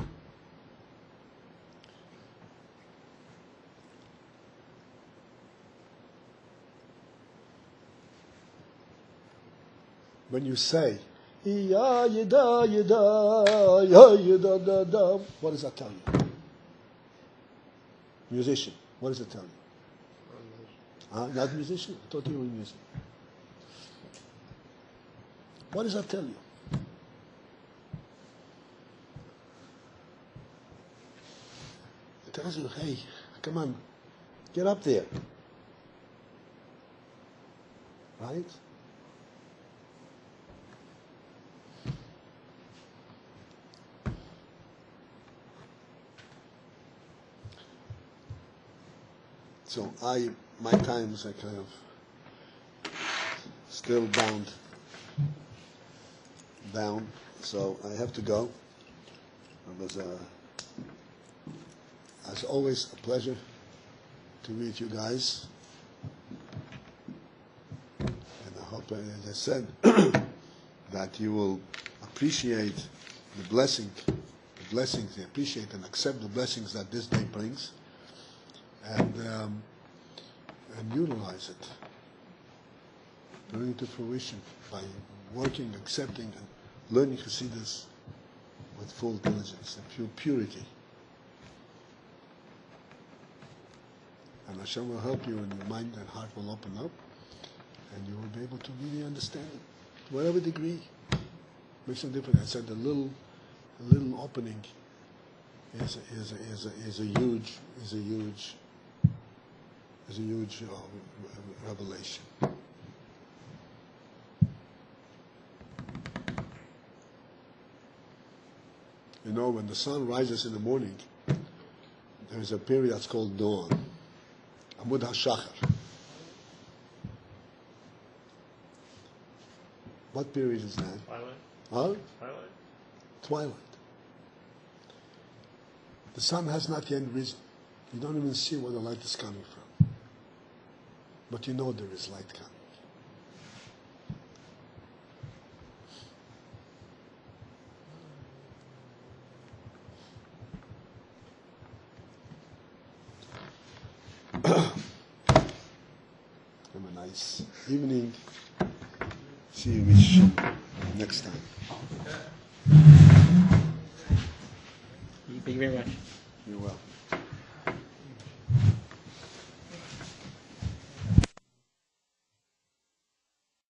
When you say, "Ya yida yida, ya yida da da," what does that tell you? Musician, what does it tell you? Not musician? I thought you were a musician. What does that tell you? It tells you, hey, come on, get up there. Right? So my times are kind of still bound down, so I have to go. It was, as always, a pleasure to meet you guys. And I hope, as I said, that you will appreciate the blessings, appreciate and accept the blessings that this day brings. And utilize it, bring it to fruition by working, accepting, and learning Hasidus with full diligence and purity. And Hashem will help you, and your mind and heart will open up, and you will be able to really understand it, to whatever degree. Makes no difference. I said a little opening is a huge revelation. You know, when the sun rises in the morning, there is a period that's called dawn, Amud HaShachar. What period is that? Twilight. Huh? Twilight. Twilight. The sun has not yet risen. You don't even see where the light is coming from. But you know there is light coming. Have a nice evening. See you next time. Thank you very much. You're welcome.